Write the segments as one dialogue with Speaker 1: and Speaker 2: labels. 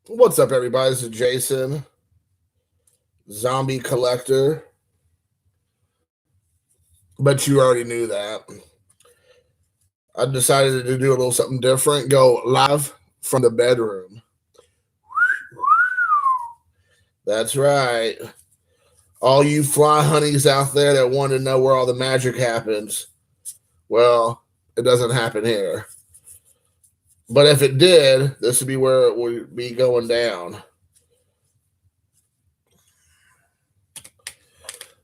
Speaker 1: What's up, everybody? This is Jason, Zombie Collector. But you already knew that. I decided to do a little something different, go live from the bedroom. That's right. All you fly honeys out there that want to know where all the magic happens, well, it doesn't happen here. But if it did, this would be where it would be going down.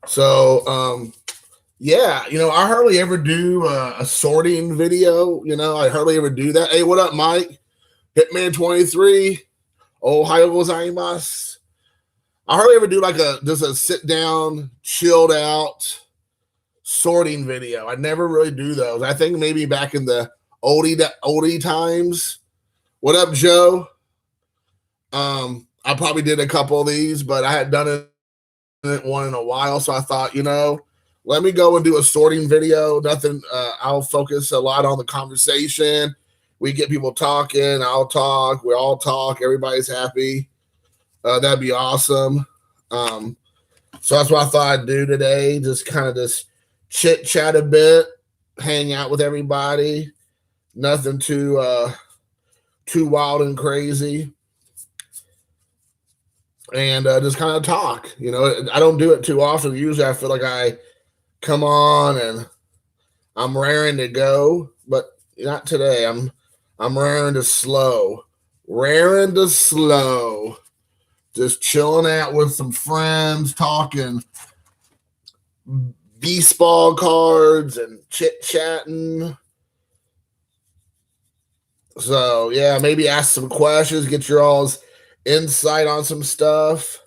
Speaker 1: So, yeah, I hardly ever do a sorting video. I hardly ever do that. Hey, what up, Mike? Hitman 23. Ohio gozaimasu. I hardly ever do like just a sit down, chilled out sorting video. I never really do those. I think maybe back in the oldie times. What up, Joe? I probably did a couple of these, but I hadn't done one in a while, so I thought, let me go and do a sorting video. Nothing. I'll focus a lot on the conversation. We get people talking. I'll talk. We all talk. Everybody's happy. That'd be awesome. So that's what I thought I'd do today. Just kind of just chit chat a bit, hang out with everybody. Nothing too wild and crazy. And just kind of talk. I don't do it too often. Usually I feel like I come on and I'm raring to go, but not today. I'm raring to slow. Just chilling out with some friends, talking baseball cards and chit-chatting. So, yeah, maybe ask some questions, get your all's insight on some stuff,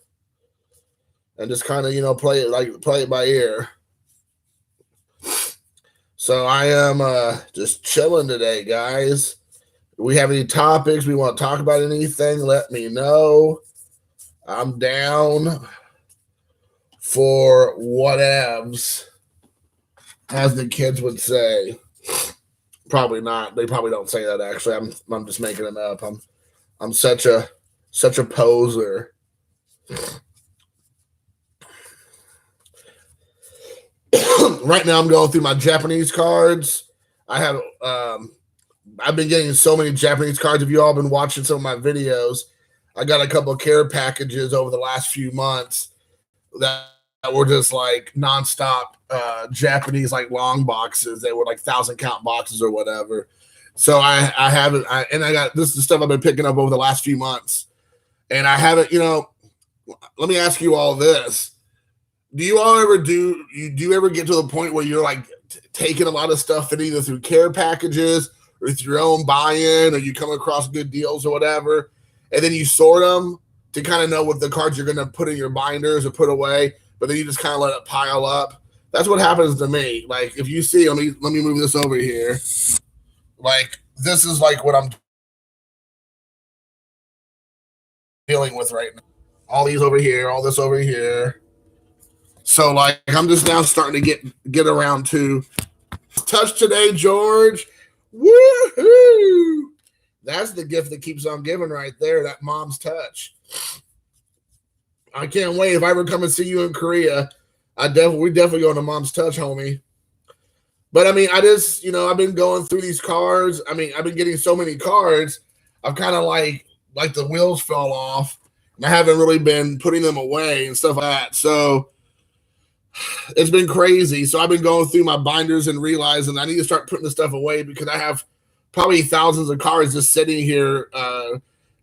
Speaker 1: and just kind of, play it by ear. So I am just chilling today, guys. Do we have any topics? We want to talk about anything? Let me know. I'm down for whatevs, as the kids would say. Probably not. They probably don't say that, actually. I'm just making it up. I'm such a poser. Right now I'm going through my Japanese cards. I've been getting so many Japanese cards. If you all been watching some of my videos, I got a couple of care packages over the last few months that were just like nonstop Japanese like long boxes. They were like 1,000 count boxes or whatever. So I haven't, and I got, this is the stuff I've been picking up over the last few months. And I haven't, let me ask you all this. Do you ever get to the point where you're like taking a lot of stuff in either through care packages or through your own buy-in, or you come across good deals or whatever, and then you sort them to kind of know what the cards you're going to put in your binders or put away, but then you just kind of let it pile up? That's what happens to me. Like, if you see, let me move this over here. Like, this is like what I'm dealing with right now. All these over here, all this over here. So, like, I'm just now starting to get around to touch today, George. Woohoo! That's the gift that keeps on giving right there, that mom's touch. I can't wait. If I ever come and see you in Korea, we definitely going to mom's touch, homie. But, I mean, I just, I've been going through these cards. I mean, I've been getting so many cards. I've kind of like the wheels fell off. And I haven't really been putting them away and stuff like that. So it's been crazy. So I've been going through my binders and realizing I need to start putting the stuff away because I have probably thousands of cards just sitting here.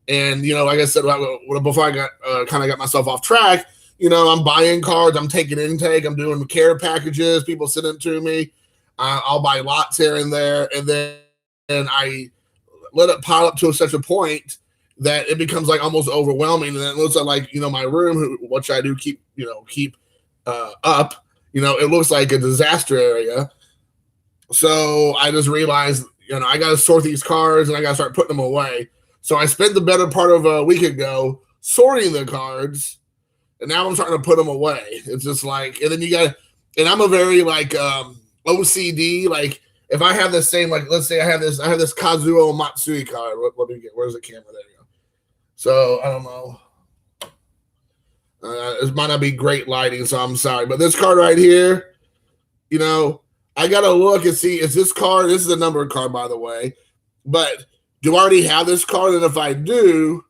Speaker 1: And, like I said, before I got kind of got myself off track, I'm buying cards. I'm taking intake. I'm doing care packages. People send it to me. I'll buy lots here and there. And then I let it pile up to such a point that it becomes like almost overwhelming. And then it looks like my room, which I do keep up, it looks like a disaster area. So I just realized, I got to sort these cards and I got to start putting them away. So I spent the better part of a week ago sorting the cards, and now I'm starting to put them away. It's just like, and then and I'm a very like OCD. Like, if I have the same, like, let's say I have this Kazuo Matsui card. Let me get, where's the camera? There you go. So I don't know. It might not be great lighting, so I'm sorry. But this card right here, I got to look and see, is this card, this is a numbered card, by the way, but do I already have this card? And if I do,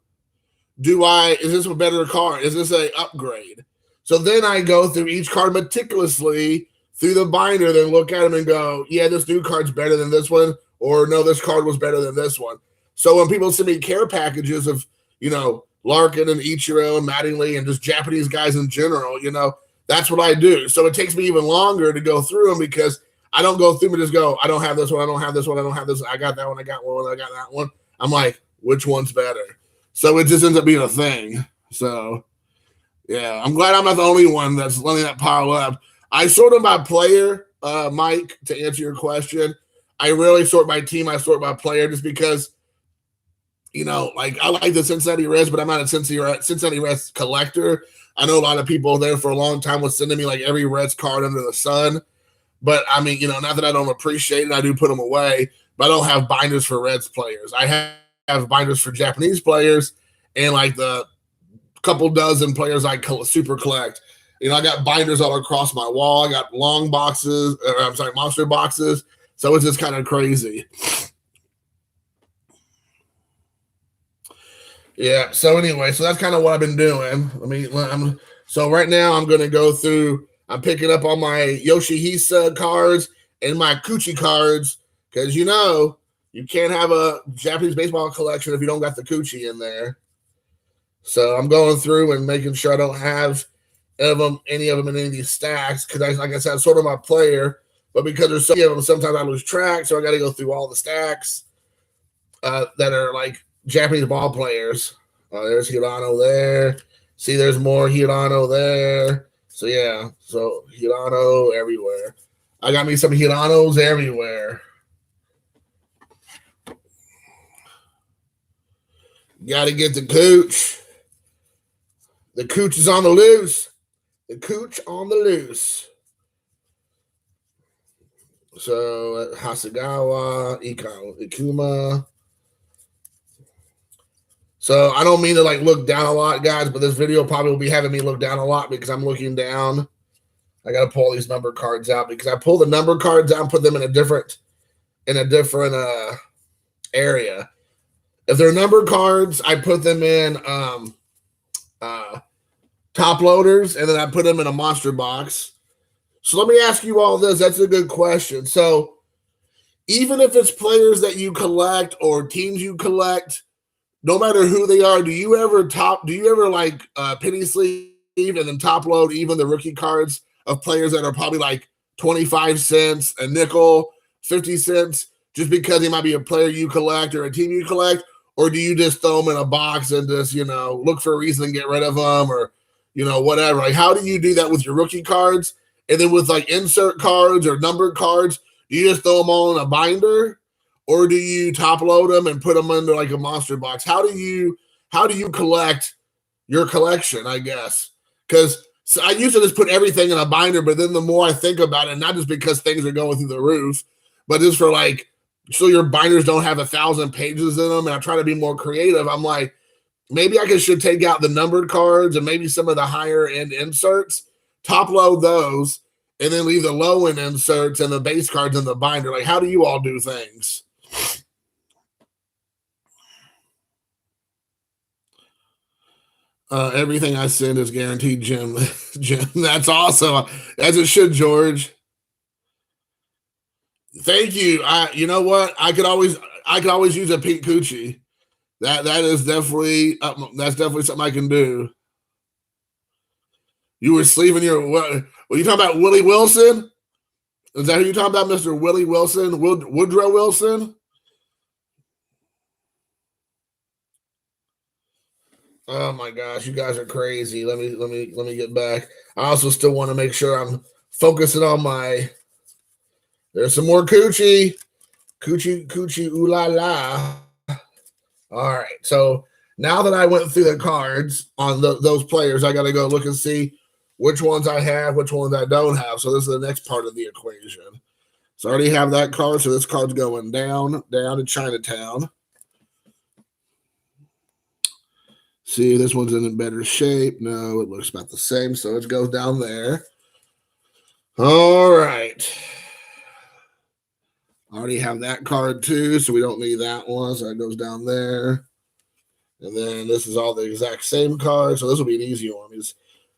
Speaker 1: is this a better card? Is this a upgrade? So then I go through each card meticulously through the binder, then look at them and go, yeah, this new card's better than this one, or no, this card was better than this one. So when people send me care packages of, Larkin and Ichiro and Mattingly and just Japanese guys in general, that's what I do. So it takes me even longer to go through them because I don't go through them and just go, I don't have this one, I don't have this one, I don't have this one. I got that one, I got one, I got that one. I'm like, which one's better? So it just ends up being a thing. So, yeah, I'm glad I'm not the only one that's letting that pile up. I sort them by player, Mike, to answer your question. I really sort my team. I sort by player just because, I like the Cincinnati Reds, but I'm not a Cincinnati Reds collector. I know a lot of people there for a long time was sending me like every Reds card under the sun. But, I mean, not that I don't appreciate it. I do put them away. But I don't have binders for Reds players. I have binders for Japanese players and like the couple dozen players I super collect. I got binders all across my wall. I got monster boxes. So it's just kind of crazy. Yeah. So anyway, so that's kind of what I've been doing. So right now I'm going to go through, I'm picking up all my Yoshihisa cards and my Kuchi cards because, you can't have a Japanese baseball collection if you don't got the Kuchi in there. So I'm going through and making sure I don't have any of them in any of these stacks because, like I said, I'm sort of my player. But because there's so many of them, sometimes I lose track. So I got to go through all the stacks that are like Japanese ball players. There's Hirano there. See, there's more Hirano there. So, yeah. So, Hirano everywhere. I got me some Hiranos everywhere. Got to get the Cooch. The Cooch is on the loose. The Cooch on the loose. So, Hasegawa, Ikuma. So, I don't mean to look down a lot, guys, but this video probably will be having me look down a lot because I'm looking down. I got to pull these number cards out because I pull the number cards out and put them in a different area. If they're number cards, I put them in top loaders, and then I put them in a monster box. So let me ask you all this. That's a good question. So even if it's players that you collect or teams you collect, no matter who they are, do you ever penny sleeve and then top load even the rookie cards of players that are probably like 25 cents, a nickel, 50 cents, just because they might be a player you collect or a team you collect? Or do you just throw them in a box and just, look for a reason and get rid of them or, whatever? Like, how do you do that with your rookie cards? And then with insert cards or numbered cards, do you just throw them all in a binder? Or do you top load them and put them under a monster box? How do you collect your collection, I guess? Because I used to just put everything in a binder, but then the more I think about it, not just because things are going through the roof, but just for so your binders don't have 1,000 pages in them, and I try to be more creative. I'm like, maybe I should take out the numbered cards and maybe some of the higher end inserts, top load those, and then leave the low end inserts and the base cards in the binder. Like, how do you all do things? Everything I send is guaranteed, Jim. Jim, that's awesome. As it should, George. Thank you. You know what? I could always use a pink coochie. That is definitely that's definitely something I can do. You were sleeving were you talking about Willie Wilson? Is that who you're talking about, Mr. Willie Wilson? Woodrow Wilson? Oh my gosh, you guys are crazy. Let me get back. I also still want to make sure I'm focusing on my. There's some more coochie, ooh la la. All right, so now that I went through the cards on those players, I got to go look and see which ones I have, which ones I don't have. So this is the next part of the equation. So I already have that card, so this card's going down to Chinatown. See, this one's in better shape. No, it looks about the same, so it goes down there. All right. I already have that card too, so we don't need that one. So that goes down there. And then this is all the exact same card, so this will be an easy one.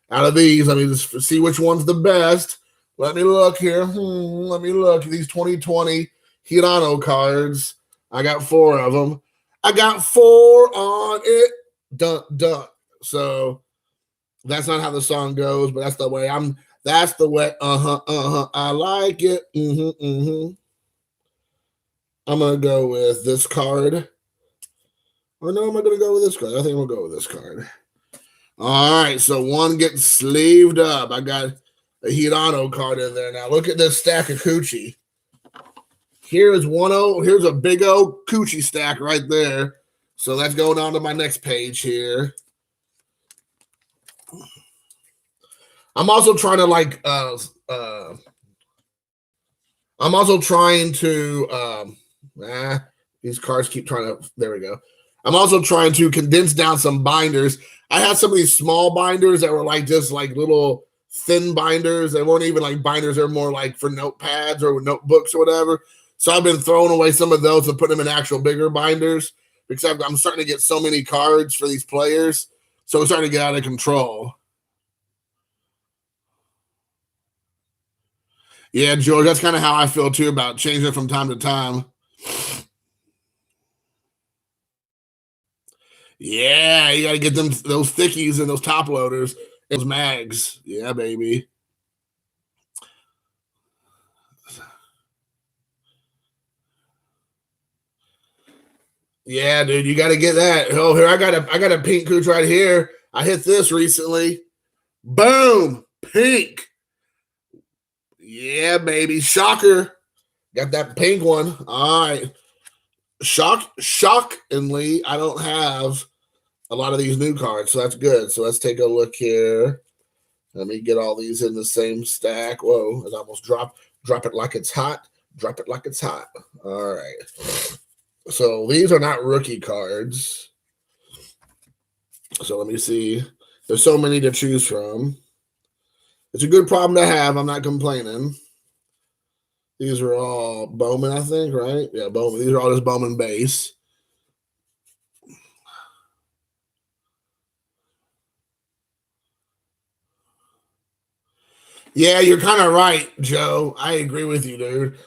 Speaker 1: Out of these, I mean, just see which one's the best. Let me look here. Let me look. These 2020 Hirano cards. I got 4 of them. I got 4 on it. Dun, dun. So that's not how the song goes, but that's the way that's the way. I like it. I'm going to go with this card. Or no, am I going to go with this card? I think we'll go with this card. All right, so one gets sleeved up. I got a Hirano card in there. Now look at this stack of coochie. Here's a big old coochie stack right there. So that's going on to my next page here. I'm also trying to these cards keep trying to, there we go. I'm also trying to condense down some binders. I had some of these small binders that were like just like little thin binders. They weren't even like binders. They're more like for notepads or notebooks or whatever. So I've been throwing away some of those and putting them in actual bigger binders because I'm starting to get so many cards for these players. So it's starting to get out of control. Yeah, George, that's kind of how I feel too about changing from time to time. Yeah, you got to get those thickies and those top loaders, those mags. Yeah, baby. Yeah, dude, you got to get that. Oh, here I got a pink cooch right here. I hit this recently. Boom, pink. Yeah, baby, shocker. Got that pink one. All right. Shockingly, I don't have a lot of these new cards, so that's good. So let's take a look here. Let me get all these in the same stack. Whoa, it almost dropped. Drop it like it's hot. Drop it like it's hot. All right. So these are not rookie cards. So let me see. There's so many to choose from. It's a good problem to have. I'm not complaining. These are all Bowman, I think, right? Yeah, Bowman. These are all just Bowman base. Yeah, you're kind of right, Joe. I agree with you, dude.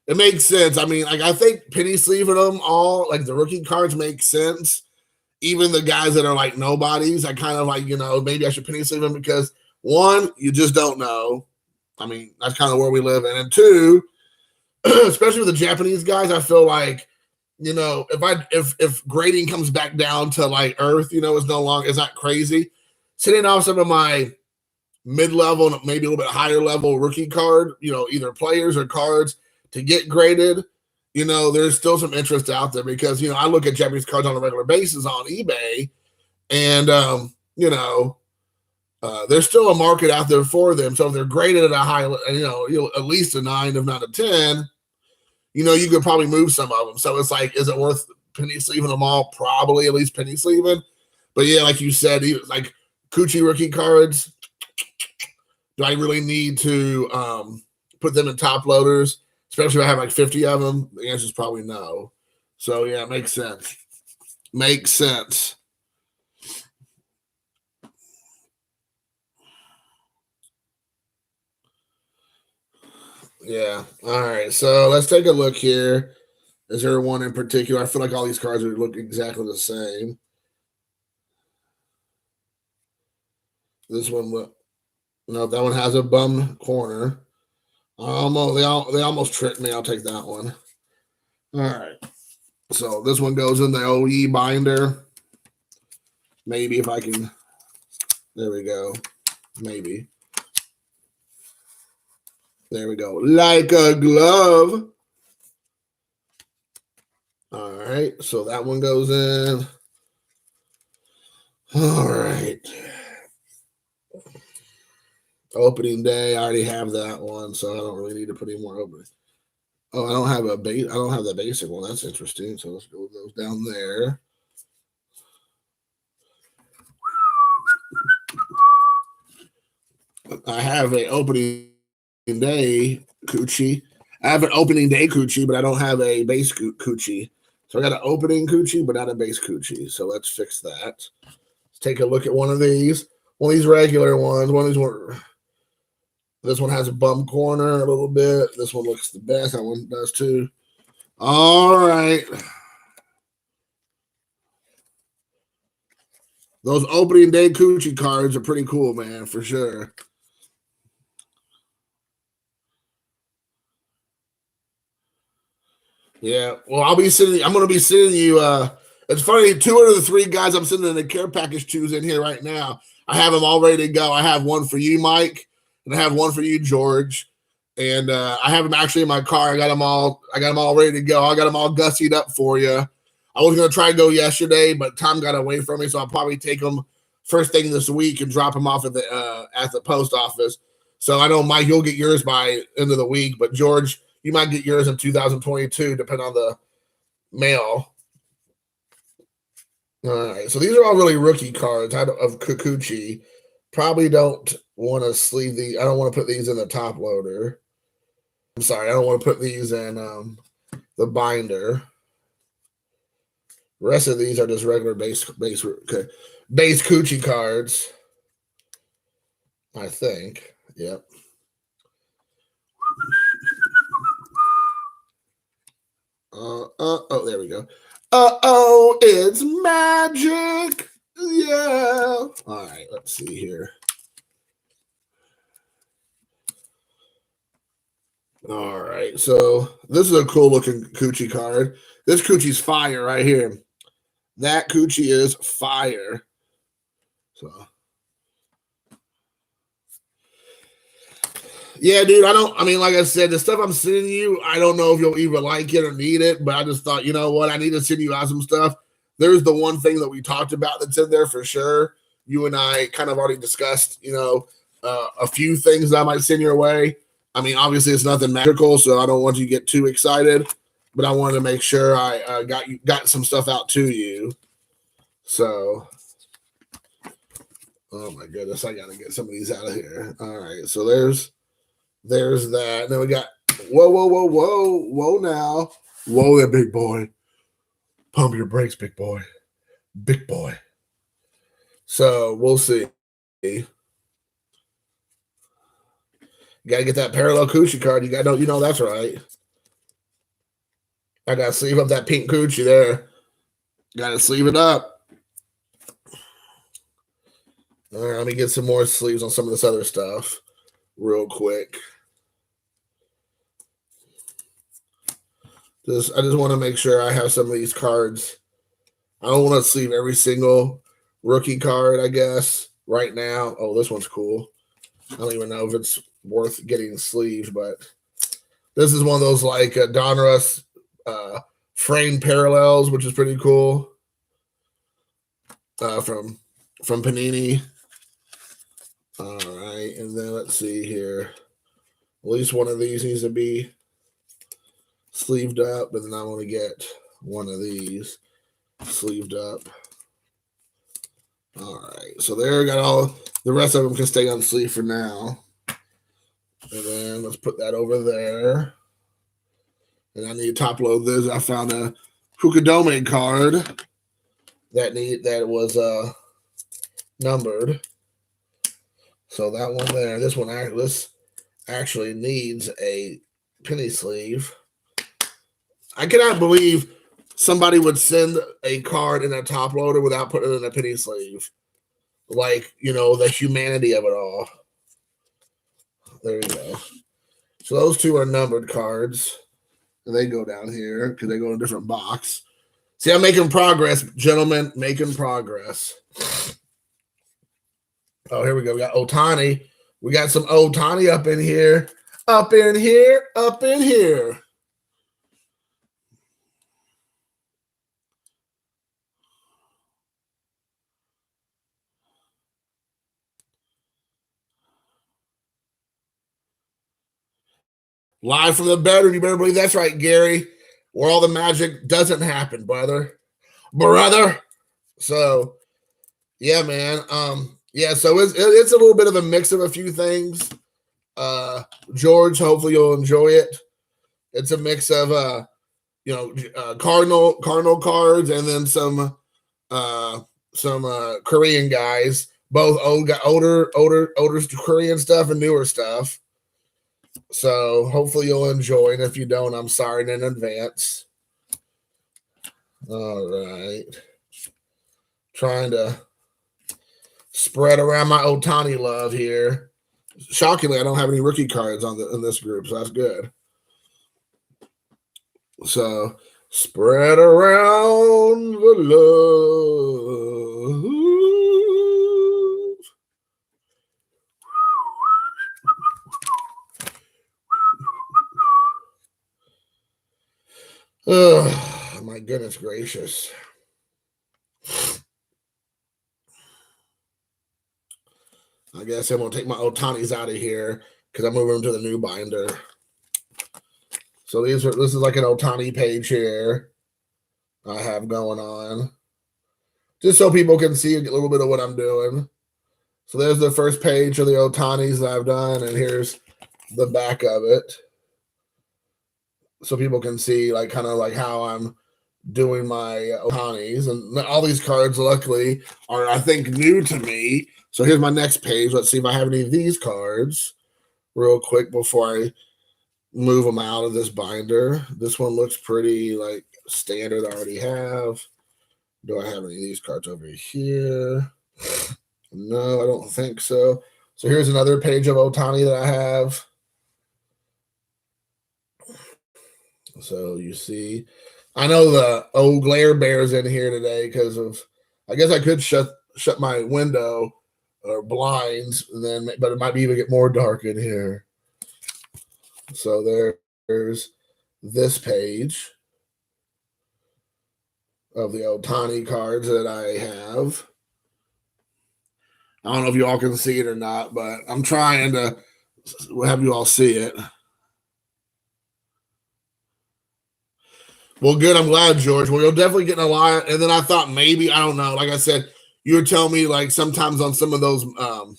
Speaker 1: It makes sense. I mean, like I think penny sleeving them all, like the rookie cards make sense. Even the guys that are like nobodies, I kind of like, maybe I should penny sleeve them because one, you just don't know. I mean, that's kind of where we live in. And two, especially with the Japanese guys, I feel like, if grading comes back down to like Earth, it's not crazy. Sitting off some of my mid-level, maybe a little bit higher level rookie card, either players or cards to get graded, there's still some interest out there because, I look at Japanese cards on a regular basis on eBay and, there's still a market out there for them. So if they're graded at a high, at least a 9, if not a 10, you could probably move some of them. So it's like, is it worth penny sleeving them all? Probably at least penny sleeving. But yeah, like you said, like Coochie rookie cards, do I really need to put them in top loaders, especially if I have like 50 of them? The answer is probably no. So yeah, it makes sense. Makes sense. Yeah. All right. So let's take a look here. Is there one in particular? I feel like all these cards would look exactly the same. This one, no, that one has a bum corner. They almost tricked me. I'll take that one. All right. So this one goes in the OE binder. Maybe if I can. There we go. Maybe. There we go. Like a glove. All right. So that one goes in. All right. Opening day. I already have that one, so I don't really need to put any more opening. Oh, I don't have I don't have the basic one. That's interesting. So let's go with those down there. I have an opening day coochie. I have an opening day coochie, but I don't have a base coochie. So I got an opening coochie, but not a base coochie. So let's fix that. Let's take a look at one of these. One of these regular ones. One of these were. This one has a bum corner a little bit. This one looks the best. That one does too. All right. Those opening day coochie cards are pretty cool, man, for sure. Yeah. Well, I'm going to be sending you. It's funny. 2 out of the 3 guys I'm sending the care package to in here right now. I have them all ready to go. I have one for you, Mike, and I have one for you, George. And I have them actually in my car. I got them all ready to go. I got them all gussied up for you. I was going to try to go yesterday, but time got away from me, so I'll probably take them first thing this week and drop them off at the post office. So I know, Mike, you'll get yours by end of the week, but George, you might get yours in 2022, depending on the mail. All right, so these are all really rookie cards of Kikuchi. Probably don't want to sleeve these. I don't want to put these in the top loader. I'm sorry, I don't want to put these in the binder. The rest of these are just regular base coochie cards. I think. Yep. Oh, there we go. Oh, it's magic. Yeah. All right, let's see here. All right, so this is a cool looking coochie card. This coochie's fire right here. That coochie is fire. So, yeah, dude, like I said, the stuff I'm sending you, I don't know if you'll even like it or need it, but I just thought, you know what, I need to send you out some stuff. There's the one thing that we talked about that's in there for sure. You and I kind of already discussed, a few things that I might send your way. I mean, obviously it's nothing magical, so I don't want you to get too excited, but I wanted to make sure I got some stuff out to you. So, oh my goodness, I got to get some of these out of here. All right, so there's that. And then we got, whoa now. Whoa there, big boy. Pump your brakes, big boy. Big boy. So we'll see. You got to get that parallel coochie card. You know that's right. I got to sleeve up that pink coochie there. Got to sleeve it up. All right, let me get some more sleeves on some of this other stuff real quick. I just want to make sure I have some of these cards. I don't want to sleeve every single rookie card, I guess, right now. Oh, this one's cool. I don't even know if it's worth getting sleeved, but this is one of those like Donruss frame parallels, which is pretty cool. From Panini. All right, and then let's see here. At least one of these needs to be sleeved up, and then I want to get one of these sleeved up. All right, so there, got all the rest of them can stay unsleeved for now. And then let's put that over there. And I need to top load this. I found a Fukudome card that was numbered. So that one there, this actually needs a penny sleeve. I cannot believe somebody would send a card in a top loader without putting it in a penny sleeve. Like, the humanity of it all. There you go. So those two are numbered cards. And they go down here because they go in a different box. See, I'm making progress, gentlemen. Making progress. Oh, here we go. We got Ohtani. We got some Ohtani up in here. Up in here. Up in here. Live from the bedroom. You better believe that's right, Gary. Where all the magic doesn't happen, brother. So, yeah, man. Yeah, so it's a little bit of a mix of a few things. George, hopefully you'll enjoy it. It's a mix of Cardinal cards and then some Korean guys, both older Korean stuff and newer stuff. So hopefully you'll enjoy it. If you don't, I'm sorry in advance. All right. Trying to spread around my Otani love here. Shockingly, I don't have any rookie cards in this group, so that's good. So spread around the love. Oh, my goodness gracious. I guess I'm going to take my Otanis out of here because I'm moving them to the new binder. So this is like an Otani page here I have going on. Just so people can see a little bit of what I'm doing. So there's the first page of the Otanis that I've done, and here's the back of it. So people can see like kind of like how I'm doing my Otanis. And all these cards, luckily, are, I think, new to me. So here's my next page. Let's see if I have any of these cards real quick before I move them out of this binder. This one looks pretty like standard I already have. Do I have any of these cards over here? No, I don't think so. So here's another page of Otani that I have. So you see, I know the glare bear's in here today because of, I guess I could shut my window or blinds, then, but it might be even get more dark in here. So there's this page of the Otani cards that I have. I don't know if you all can see it or not, but I'm trying to have you all see it. Well, good. I'm glad, George. Well, you're definitely getting a lot. And then I thought maybe, I don't know, like I said, you were telling me like sometimes on some of those kind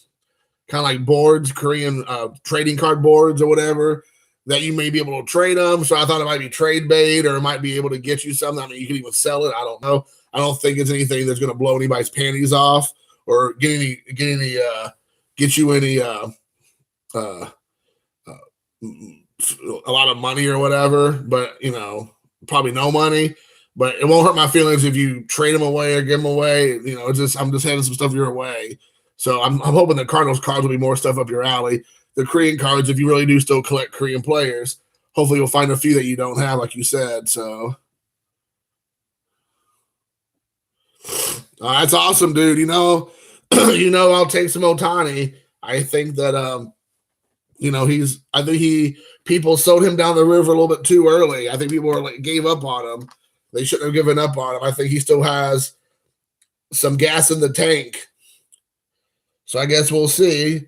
Speaker 1: of like boards, Korean trading card boards or whatever, that you may be able to trade them. So I thought it might be trade bait or it might be able to get you something. I mean, you can even sell it. I don't know. I don't think it's anything that's going to blow anybody's panties off or get you any a lot of money or whatever. But probably no money. But it won't hurt my feelings if you trade them away or give them away. I'm just handing some stuff your way. So I'm hoping the Cardinals cards will be more stuff up your alley. The Korean cards, if you really do still collect Korean players, hopefully you'll find a few that you don't have, like you said. So that's awesome, dude. I'll take some Otani. I think that people sold him down the river a little bit too early. I think people gave up on him. They shouldn't have given up on him. I think he still has some gas in the tank. So I guess we'll see.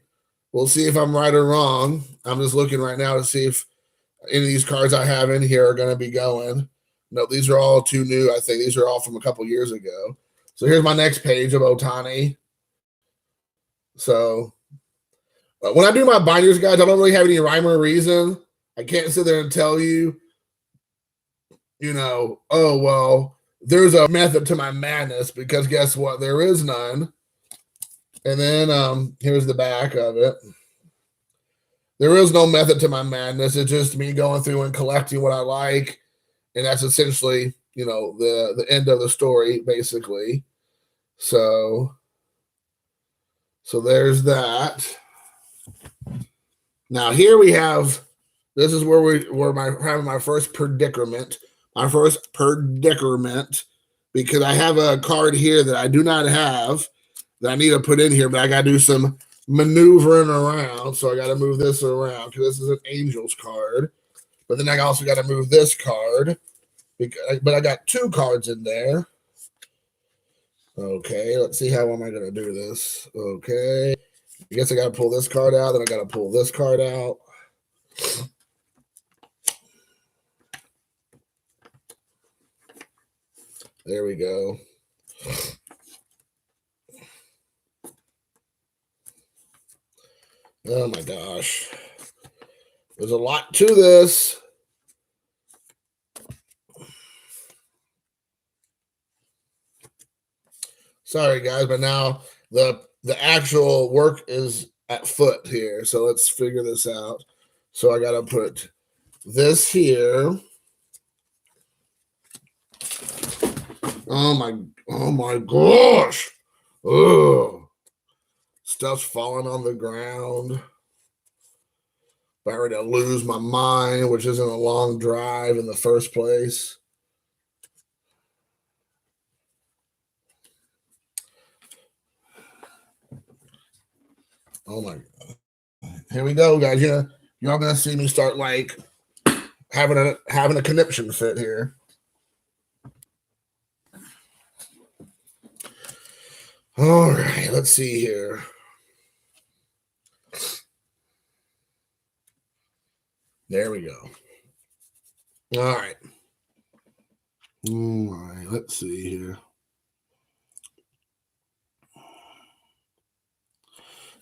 Speaker 1: We'll see if I'm right or wrong. I'm just looking right now to see if any of these cards I have in here are going to be going. No, these are all too new. I think these are all from a couple years ago. So here's my next page of Otani. So when I do my binders, guys, I don't really have any rhyme or reason. I can't sit there and tell you, oh, well, there's a method to my madness, because guess what? There is none. And then here's the back of it. There is no method to my madness. It's just me going through and collecting what I like. And that's essentially, the end of the story, basically. So there's that. Now here we have, this is where having my first predicament. Because I have a card here that I do not have that I need to put in here, but I got to do some maneuvering around. So I got to move this around because this is an Angels card. But then I also got to move this card. But I got two cards in there. Okay, let's see how am I going to do this. Okay, I guess I got to pull this card out. Then I got to pull this card out. There we go. Oh my gosh. There's a lot to this. Sorry guys, but now the actual work is at foot here. So let's figure this out. So I gotta put this here. Oh my gosh. Ugh. Stuff's falling on the ground. I'm ready to lose my mind, which isn't a long drive in the first place. Oh my God. Here we go, guys. Yeah, y'all gonna see me start like having a conniption fit here. All right, let's see here. There we go. All right. All right, let's see here.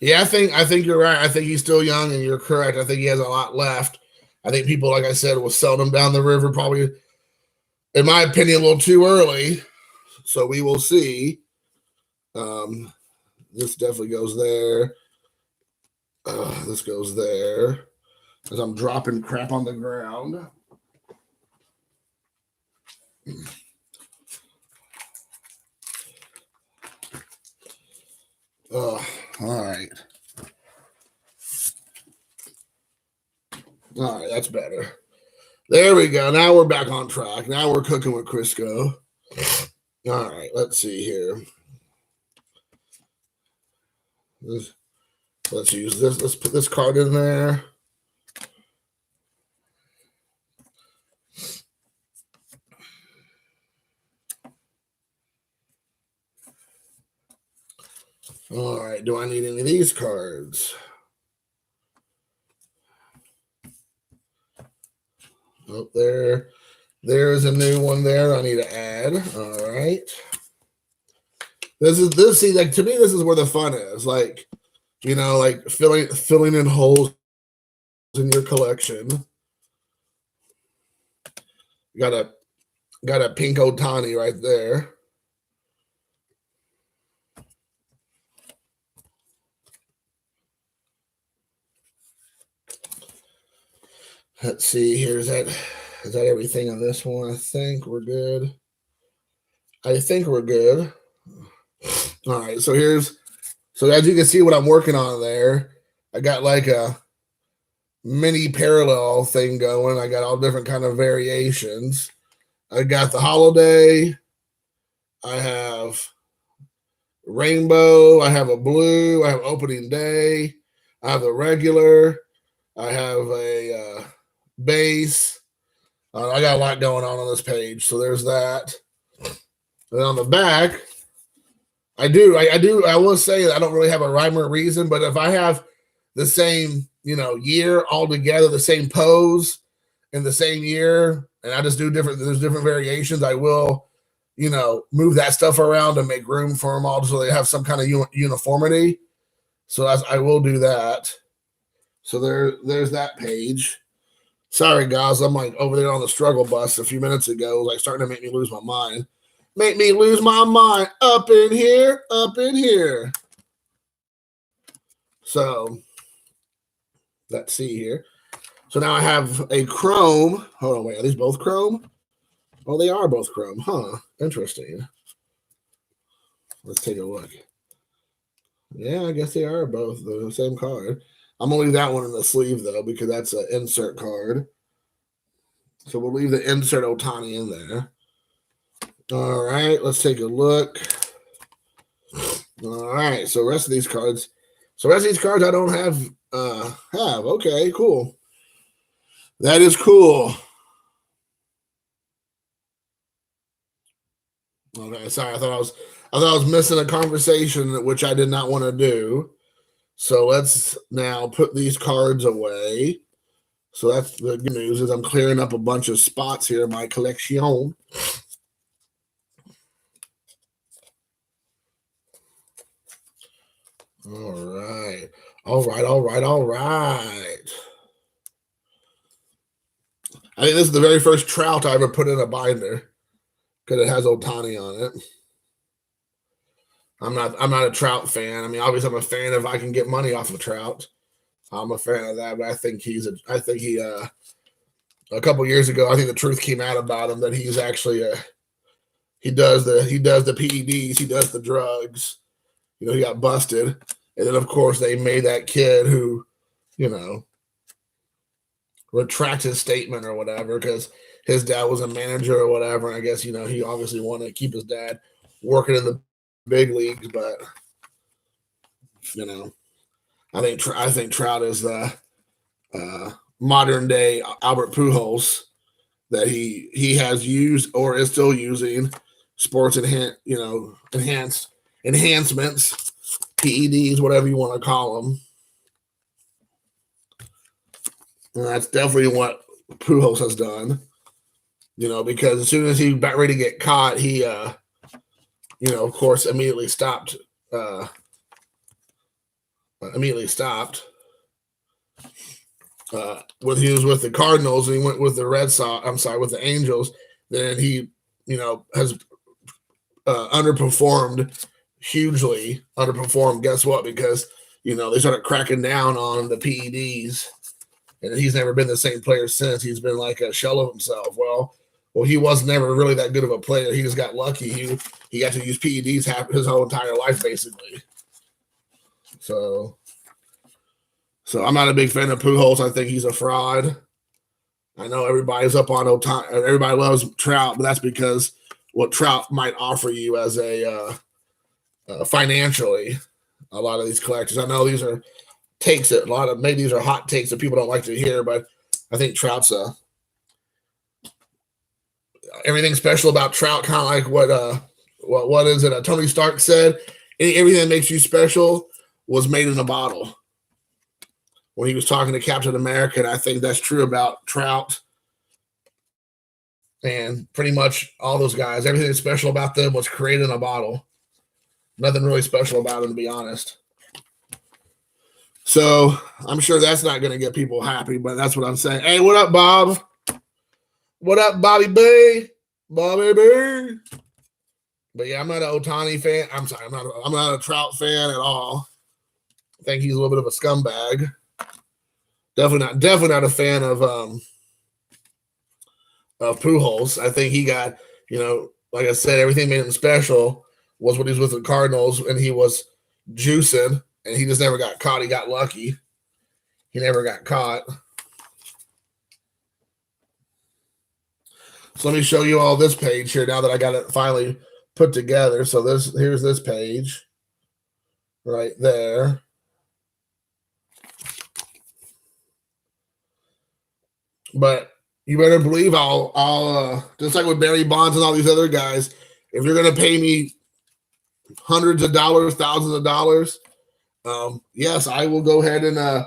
Speaker 1: Yeah, I think you're right. I think he's still young, and you're correct. I think he has a lot left. I think people, like I said, will sell him down the river probably, in my opinion, a little too early. So we will see. This definitely goes there. This goes there. As I'm dropping crap on the ground. Oh, all right. All right, that's better. There we go. Now we're back on track. Now we're cooking with Crisco. All right, let's see here. Let's use this. Let's put this card in there. All right, do I need any of these cards? Oh, there's a new one there I need to add. All right. See, like, to me, this is where the fun is. Like, you know, like filling in holes in your collection. Got a pink Otani right there. Let's see here. Is that everything on this one? I think we're good. All right, so as you can see what I'm working on there, I got like a mini parallel thing going. I got all different kind of variations. I got the holiday. I have rainbow. I have a blue. I have opening day. I have the regular. I have a base. I got a lot going on this page. So there's that. And on the back, I will say that I don't really have a rhyme or reason, but if I have the same, year all together, the same pose in the same year, and I just do there's different variations, I will, move that stuff around and make room for them all so they have some kind of uniformity. So I will do that. So there's that page. Sorry, guys, I'm like over there on the struggle bus a few minutes ago, like starting to make me lose my mind. Make me lose my mind up in here. So let's see here. So now I have a chrome. Hold on, wait, are these both chrome? Oh, they are both chrome, huh? Interesting. Let's take a look. Yeah, I guess they are both the same card. I'm gonna leave that one in the sleeve though, because that's an insert card. So we'll leave the insert Otani in there. All right, let's take a look. All right, so rest of these cards. I don't have. Okay, cool. That is cool. Okay, sorry. I thought I was missing a conversation, which I did not want to do. So let's now put these cards away. So that's the good news, is I'm clearing up a bunch of spots here in my collection. All right. All right. I think this is the very first trout I ever put in a binder because it has Ohtani on it. I'm not a Trout fan. I mean, obviously, I'm a fan if I can get money off of Trout. I'm a fan of that, but I think he a couple years ago, I think the truth came out about him that he's actually he does the PEDs, he does the drugs. He got busted, and then of course they made that kid who, retract his statement or whatever because his dad was a manager or whatever. And I guess he obviously wanted to keep his dad working in the big leagues, but I think Trout is the modern day Albert Pujols, that he has used or is still using sports enhancements, PEDs, whatever you want to call them. And that's definitely what Pujols has done, because as soon as he got ready to get caught, he, of course, immediately stopped. When he was with the Cardinals and he went with the with the Angels, then he, has hugely underperformed. Guess what? Because, they started cracking down on the PEDs. And he's never been the same player since. He's been like a shell of himself. Well, he was never really that good of a player. He just got lucky. He got to use PEDs his whole entire life, basically. So I'm not a big fan of Pujols. I think he's a fraud. I know everybody's up on Ohtani. Everybody loves Trout, but that's because what Trout might offer you as a financially. A lot of these collectors. I know these are takes that maybe these are hot takes that people don't like to hear, but I think Trout's everything special about Trout, kind of like what is it? Tony Stark said, everything that makes you special was made in a bottle. When he was talking to Captain America, and I think that's true about Trout and pretty much all those guys. Everything special about them was created in a bottle. Nothing really special about them, to be honest. So I'm sure that's not going to get people happy, but that's what I'm saying. Hey, what up, Bob? What up, Bobby B? Bobby B. But yeah, I'm not an Ohtani fan. I'm sorry, I'm not a Trout fan at all. I think he's a little bit of a scumbag. Definitely not a fan of Pujols. I think he got, like I said, everything made him special was when he was with the Cardinals and he was juicing. And he just never got caught. He got lucky. He never got caught. So let me show you all this page here now that I got it finally put together. So here's this page right there. But you better believe I'll just like with Barry Bonds and all these other guys, if you're going to pay me hundreds of dollars, thousands of dollars, yes, I will go ahead and, I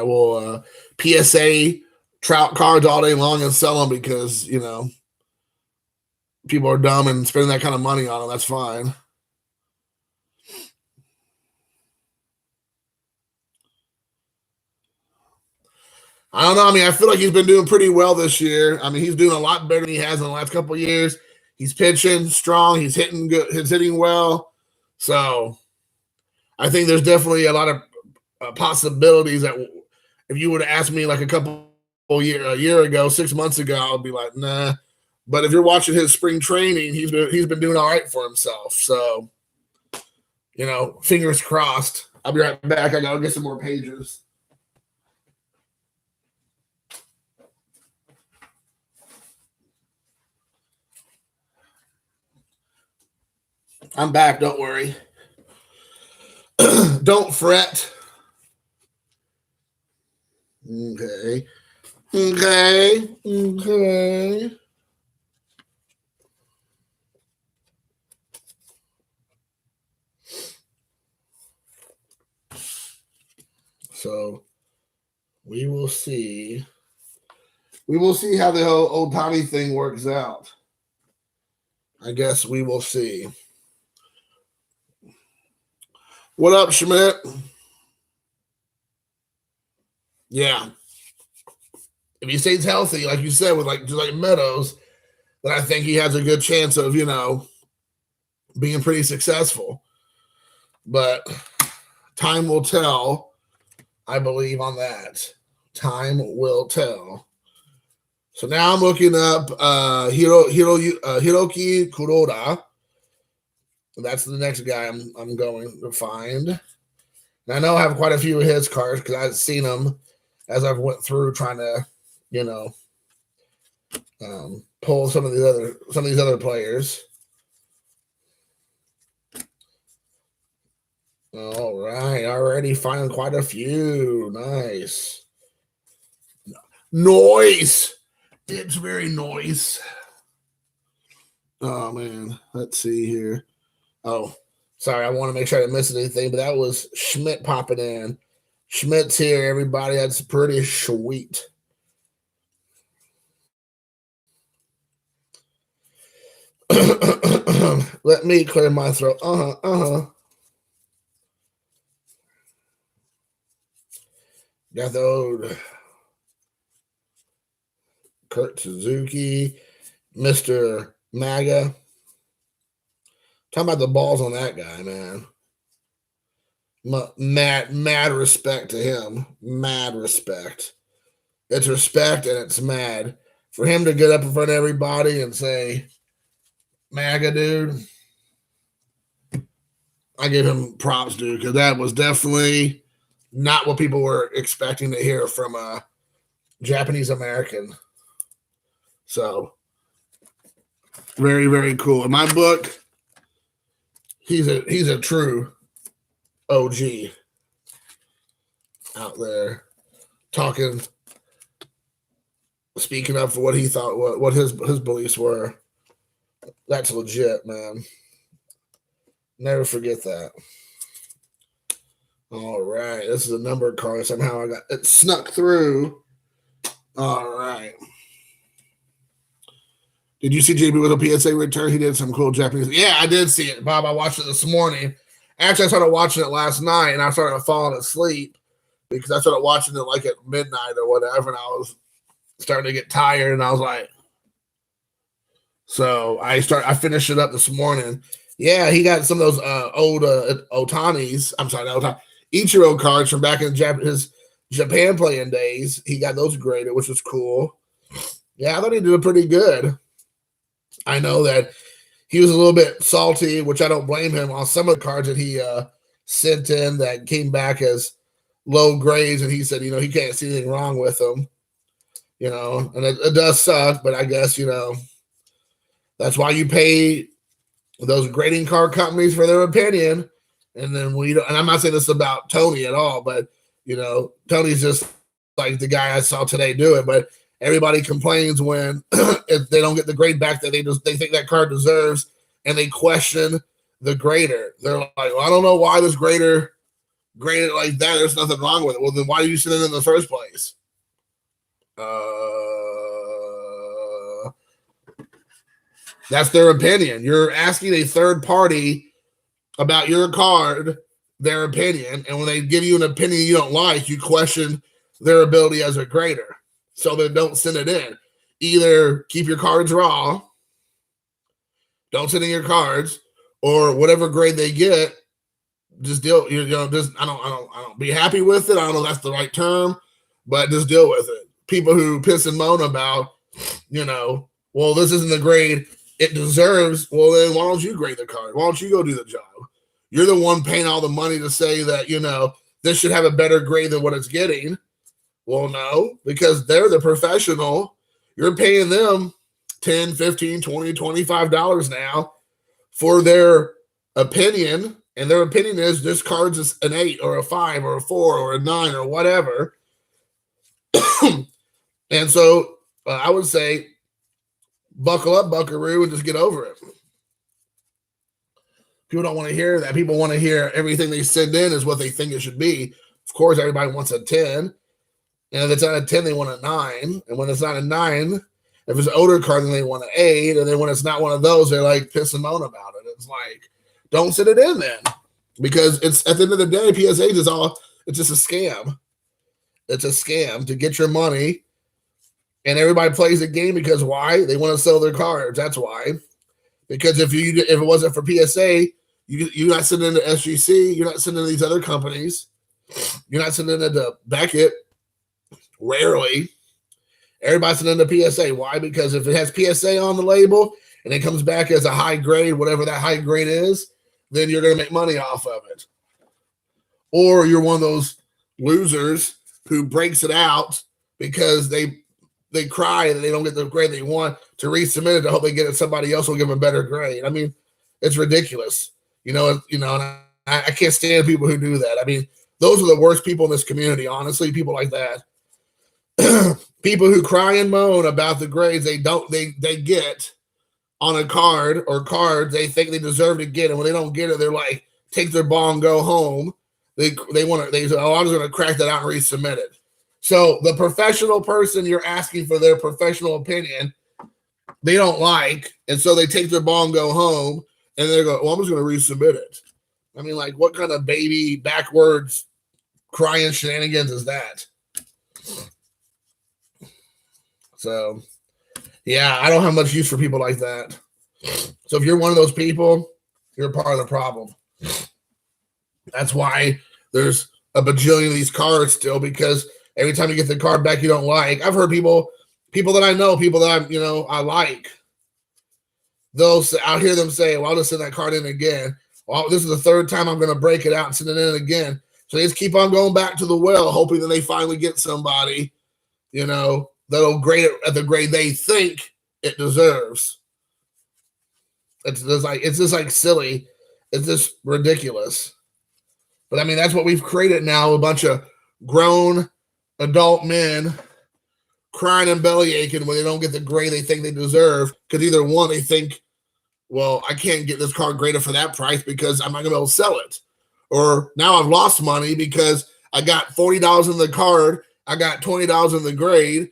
Speaker 1: will PSA Trout cards all day long and sell them because, people are dumb and spending that kind of money on them. That's fine. I don't know. I mean, I feel like he's been doing pretty well this year. I mean, he's doing a lot better than he has in the last couple of years. He's pitching strong. He's hitting good. He's hitting well. So I think there's definitely a lot of possibilities that if you would have asked me like a year ago, 6 months ago, I would be like, nah. But if you're watching his spring training, he's been doing all right for himself. So, fingers crossed. I'll be right back. I gotta get some more pages. I'm back. Don't worry. Don't fret. Okay. So we will see. We will see how the whole Ohtani thing works out. I guess we will see. What up, Schmidt? Yeah. If he stays healthy, like you said, with just like Meadows, then I think he has a good chance of, being pretty successful. But time will tell, I believe, on that. Time will tell. So now I'm looking up Hiroki Kuroda. That's the next guy I'm going to find. And I know I have quite a few of his cards because I've seen them as I've went through trying to, pull some of these other players. All right, already finding quite a few. Nice. Noise. It's very noise. Oh man, let's see here. Oh, sorry, I want to make sure I didn't miss anything, but that was Schmidt popping in. Schmidt's here, everybody. That's pretty sweet. Let me clear my throat. Got the old Kurt Suzuki, Mr. MAGA. Talking about the balls on that guy, man. Mad respect to him. Mad respect. It's respect and it's mad. For him to get up in front of everybody and say, MAGA, dude, I give him props, dude, because that was definitely not what people were expecting to hear from a Japanese American. So, very, very cool. In my book, he's a true OG out there speaking up for what he thought, what his beliefs were. That's legit, man. Never forget that. All right, this is a number card. Somehow I got it snuck through. All right. Did you see JB with a PSA return? He did some cool Japanese. Yeah, I did see it, Bob. I watched it this morning. Actually, I started watching it last night, and I started falling asleep because I started watching it like at midnight or whatever, and I was starting to get tired, and I was like, so I finished it up this morning. Yeah, he got some of those old Otanis. I'm sorry, Ichiro cards from back in his Japan playing days. He got those graded, which was cool. Yeah, I thought he did pretty good. I know that he was a little bit salty, which I don't blame him, on some of the cards that he sent in that came back as low grades, and he said, he can't see anything wrong with them. And it does suck, but I guess, that's why you pay those grading card companies for their opinion. And then and I'm not saying this about Tony at all, but, Tony's just like the guy I saw today do it, but everybody complains when if they don't get the grade back that they think that card deserves, and they question the grader. They're like, well, I don't know why this grader graded like that. There's nothing wrong with it. Well, then why did you send it in the first place? That's their opinion. You're asking a third party about your card, their opinion, and when they give you an opinion you don't like, you question their ability as a grader. So then don't send it in. Either keep your cards raw, don't send in your cards, or whatever grade they get, just deal. I don't be happy with it. I don't know if that's the right term, but just deal with it. People who piss and moan about, well, this isn't the grade it deserves. Well, then why don't you grade the card? Why don't you go do the job? You're the one paying all the money to say that, this should have a better grade than what it's getting. Well, no, because they're the professional. You're paying them $10, $15, $20, $25 now for their opinion. And their opinion is this card's is an 8 or a 5 or a 4 or a 9 or whatever. And so I would say buckle up, buckaroo, and just get over it. People don't want to hear that. People want to hear everything they send in is what they think it should be. Of course, everybody wants a 10. And if it's not a 10, they want a 9. And when it's not a 9, if it's an older card, then they want an 8. And then when it's not one of those, they're like piss and moan about it. It's like, don't send it in then. because it's at the end of the day, PSA is it's just a scam. It's a scam to get your money, and everybody plays the game because why? They want to sell their cards. That's why. Because if it wasn't for PSA, you're not sending into SGC, you're not sending to these other companies, you're not sending into Beckett. Rarely. Everybody's sending into PSA. Why? Because if it has PSA on the label and it comes back as a high grade, whatever that high grade is, then you're going to make money off of it. Or you're one of those losers who breaks it out because they cry that they don't get the grade they want to resubmit it to hope they get it. Somebody else will give them a better grade. I mean, it's ridiculous. And I can't stand people who do that. I mean, those are the worst people in this community, honestly, people like that. People who cry and moan about the grades they get on a card or cards they think they deserve to get, and when they don't get it, they're like, take their ball and go home. They say, oh, I'm just going to crack that out and resubmit it. So the professional person you're asking for their professional opinion, they don't like, and so they take their ball and go home, and they go, well, I'm just going to resubmit it. I mean, like, what kind of baby backwards crying shenanigans is that? So, yeah, I don't have much use for people like that. So if you're one of those people, you're part of the problem. That's why there's a bajillion of these cards still, because every time you get the card back you don't like. I've heard people that I know, people that I like, I'll hear them say, well, I'll just send that card in again. Well, this is the third time I'm going to break it out and send it in again. So they just keep on going back to the well, hoping that they finally get somebody, that'll grade it at the grade they think it deserves. It's just like silly. It's just ridiculous. But I mean, that's what we've created now, a bunch of grown adult men crying and belly aching when they don't get the grade they think they deserve. Because either one, they think, well, I can't get this card graded for that price because I'm not going to be able to sell it. Or now I've lost money because I got $40 in the card, I got $20 in the grade,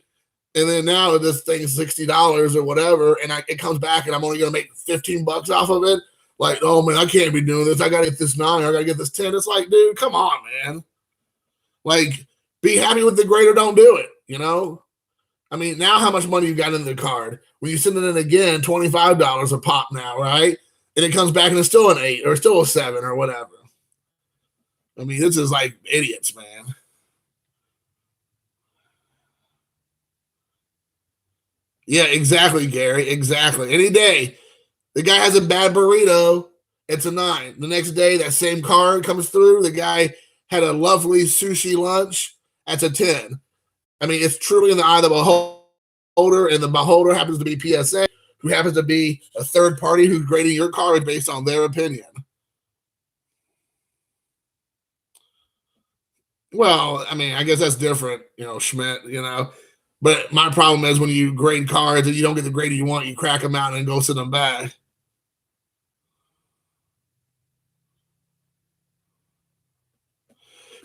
Speaker 1: and then now this thing's $60 or whatever, and it comes back and I'm only going to make $15 off of it. Like, oh man, I can't be doing this. I got to get this 9, or I got to get this 10. It's like, dude, come on, man. Like, be happy with the grade or don't do it, I mean, now how much money you got in the card? When you send it in again, $25 a pop now, right? And it comes back and it's still an 8 or still a 7 or whatever. I mean, this is like idiots, man. Yeah, exactly, Gary. Exactly. Any day, the guy has a bad burrito, it's a 9. The next day, that same card comes through. The guy had a lovely sushi lunch, that's a 10. I mean, it's truly in the eye of the beholder, and the beholder happens to be PSA, who happens to be a third party who's grading your card based on their opinion. Well, I mean, I guess that's different, Schmidt, But my problem is when you grade cards and you don't get the grade you want, you crack them out and go send them back.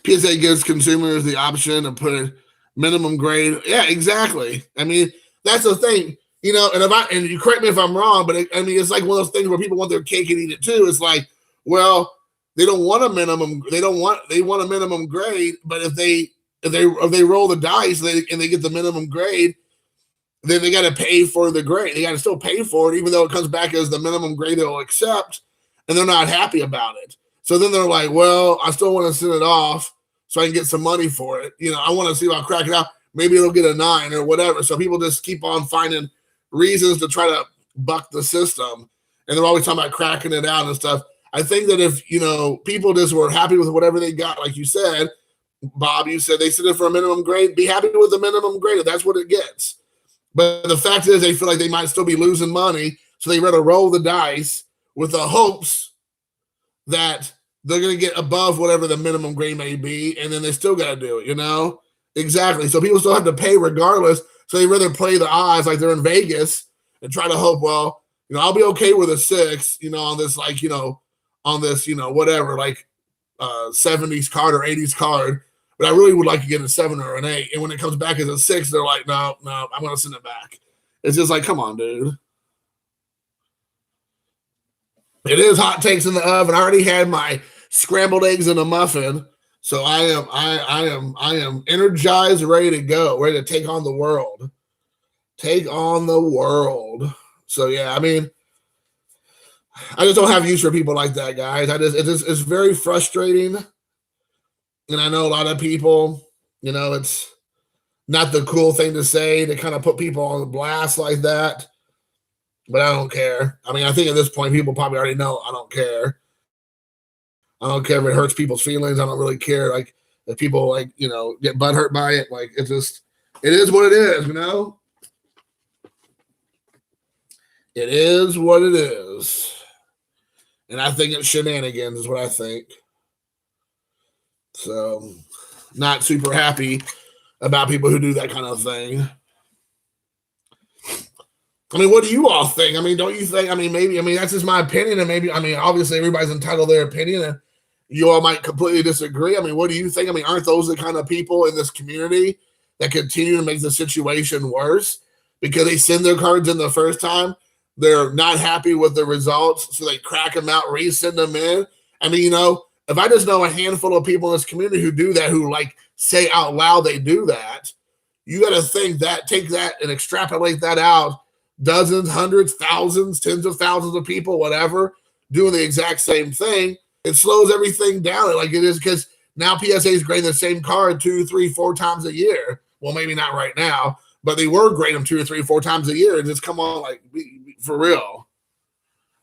Speaker 1: PSA gives consumers the option to put a minimum grade. Yeah, exactly. I mean, that's the thing, and you correct me if I'm wrong, but it's like one of those things where people want their cake and eat it too. It's like, well, they don't want a minimum. They want a minimum grade, but if they roll the dice and they get the minimum grade, then they got to pay for the grade. They got to still pay for it, even though it comes back as the minimum grade they'll accept, and they're not happy about it. So then they're like, well, I still want to send it off so I can get some money for it. I want to see if I'll crack it out. Maybe it'll get a 9 or whatever. So people just keep on finding reasons to try to buck the system. And they're always talking about cracking it out and stuff. I think that if, people just were happy with whatever they got, like you said, Bob, you said they sent it for a minimum grade, be happy with the minimum grade if that's what it gets. But the fact is they feel like they might still be losing money, so they rather roll the dice with the hopes that they're going to get above whatever the minimum grade may be, and then they still got to do it, Exactly. So people still have to pay regardless, so they rather play the odds like they're in Vegas and try to hope, well, I'll be okay with a 6, on this, on this, whatever, 70s card or 80s card, but I really would like to get a 7 or an 8. And when it comes back as a 6, they're like, no, I'm going to send it back. It's just like, come on, dude. It is hot takes in the oven. I already had my scrambled eggs in a muffin. So I am energized, ready to go, ready to take on the world. Take on the world. So yeah, I mean, I just don't have use for people like that, guys. It's very frustrating. And I know a lot of people, it's not the cool thing to say to kind of put people on the blast like that. But I don't care. I mean, I think at this point, people probably already know I don't care. I don't care if it hurts people's feelings. I don't really care. Like, if people, like, get butthurt by it, like, it is what it is, It is what it is. And I think it's shenanigans is what I think. So, not super happy about people who do that kind of thing. I mean, what do you all think? I mean, don't you think, maybe that's just my opinion, and maybe, obviously everybody's entitled to their opinion, and you all might completely disagree. I mean, what do you think? I mean, aren't those the kind of people in this community that continue to make the situation worse because they send their cards in the first time? They're not happy with the results, so they crack them out, resend them in. I mean, if I just know a handful of people in this community who do that, who like say out loud they do that, you got to think that, take that and extrapolate that out. Dozens, hundreds, thousands, tens of thousands of people, whatever, doing the exact same thing. It slows everything down like it is, because now PSA is grading the same card 2, 3, 4 times a year. Well, maybe not right now, but they were grading them 2 or 3, 4 times a year. And just come on, like, for real.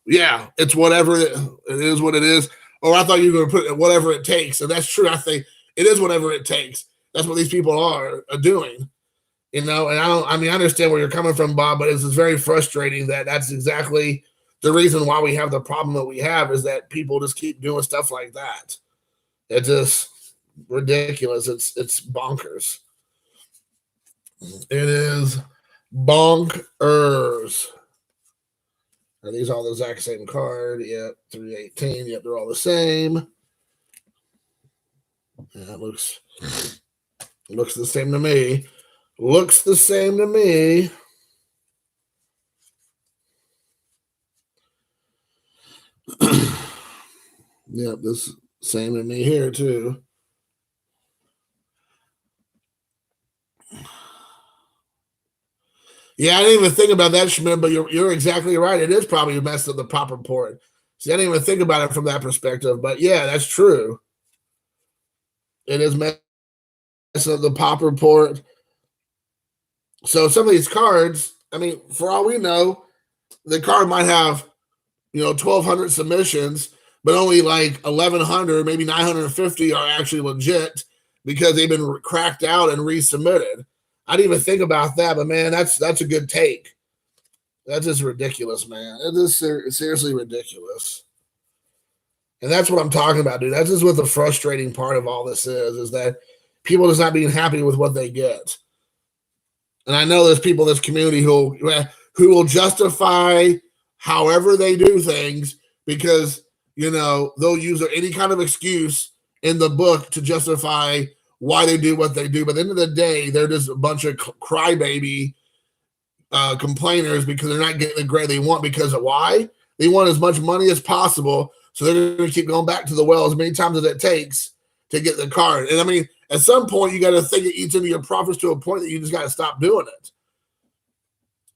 Speaker 1: Yeah, it's whatever it is what it is. Or I thought you were going to put it whatever it takes. And that's true. I think it is whatever it takes. That's what these people are doing. And I understand where you're coming from, Bob, but it's very frustrating that that's exactly the reason why we have the problem that we have, is that people just keep doing stuff like that. It's just ridiculous. It's bonkers. It is bonkers. Are these all the exact same card? Yep, 318. Yep, they're all the same. Yeah, it looks the same to me. Looks the same to me. Yep, this same to me here too. Yeah, I didn't even think about that, Schmidt, but you're exactly right. It is probably messed up the proper port. See, I didn't even think about it from that perspective, but yeah, that's true. It is messed up the proper port. So some of these cards, I mean, for all we know, the card might have, 1,200 submissions, but only like 1,100, maybe 950 are actually legit because they've been cracked out and resubmitted. I didn't even think about that, but man, that's a good take. That's just ridiculous, man. It is seriously ridiculous. And that's what I'm talking about, dude. That's just what the frustrating part of all this is that people just not being happy with what they get. And I know there's people in this community who will justify however they do things because, they'll use any kind of excuse in the book to justify why they do what they do. But at the end of the day, they're just a bunch of crybaby complainers because they're not getting the grade they want. Because of why? They want as much money as possible. So they're going to keep going back to the well as many times as it takes to get the card. And I mean, at some point, you got to think it eats into your profits to a point that you just got to stop doing it.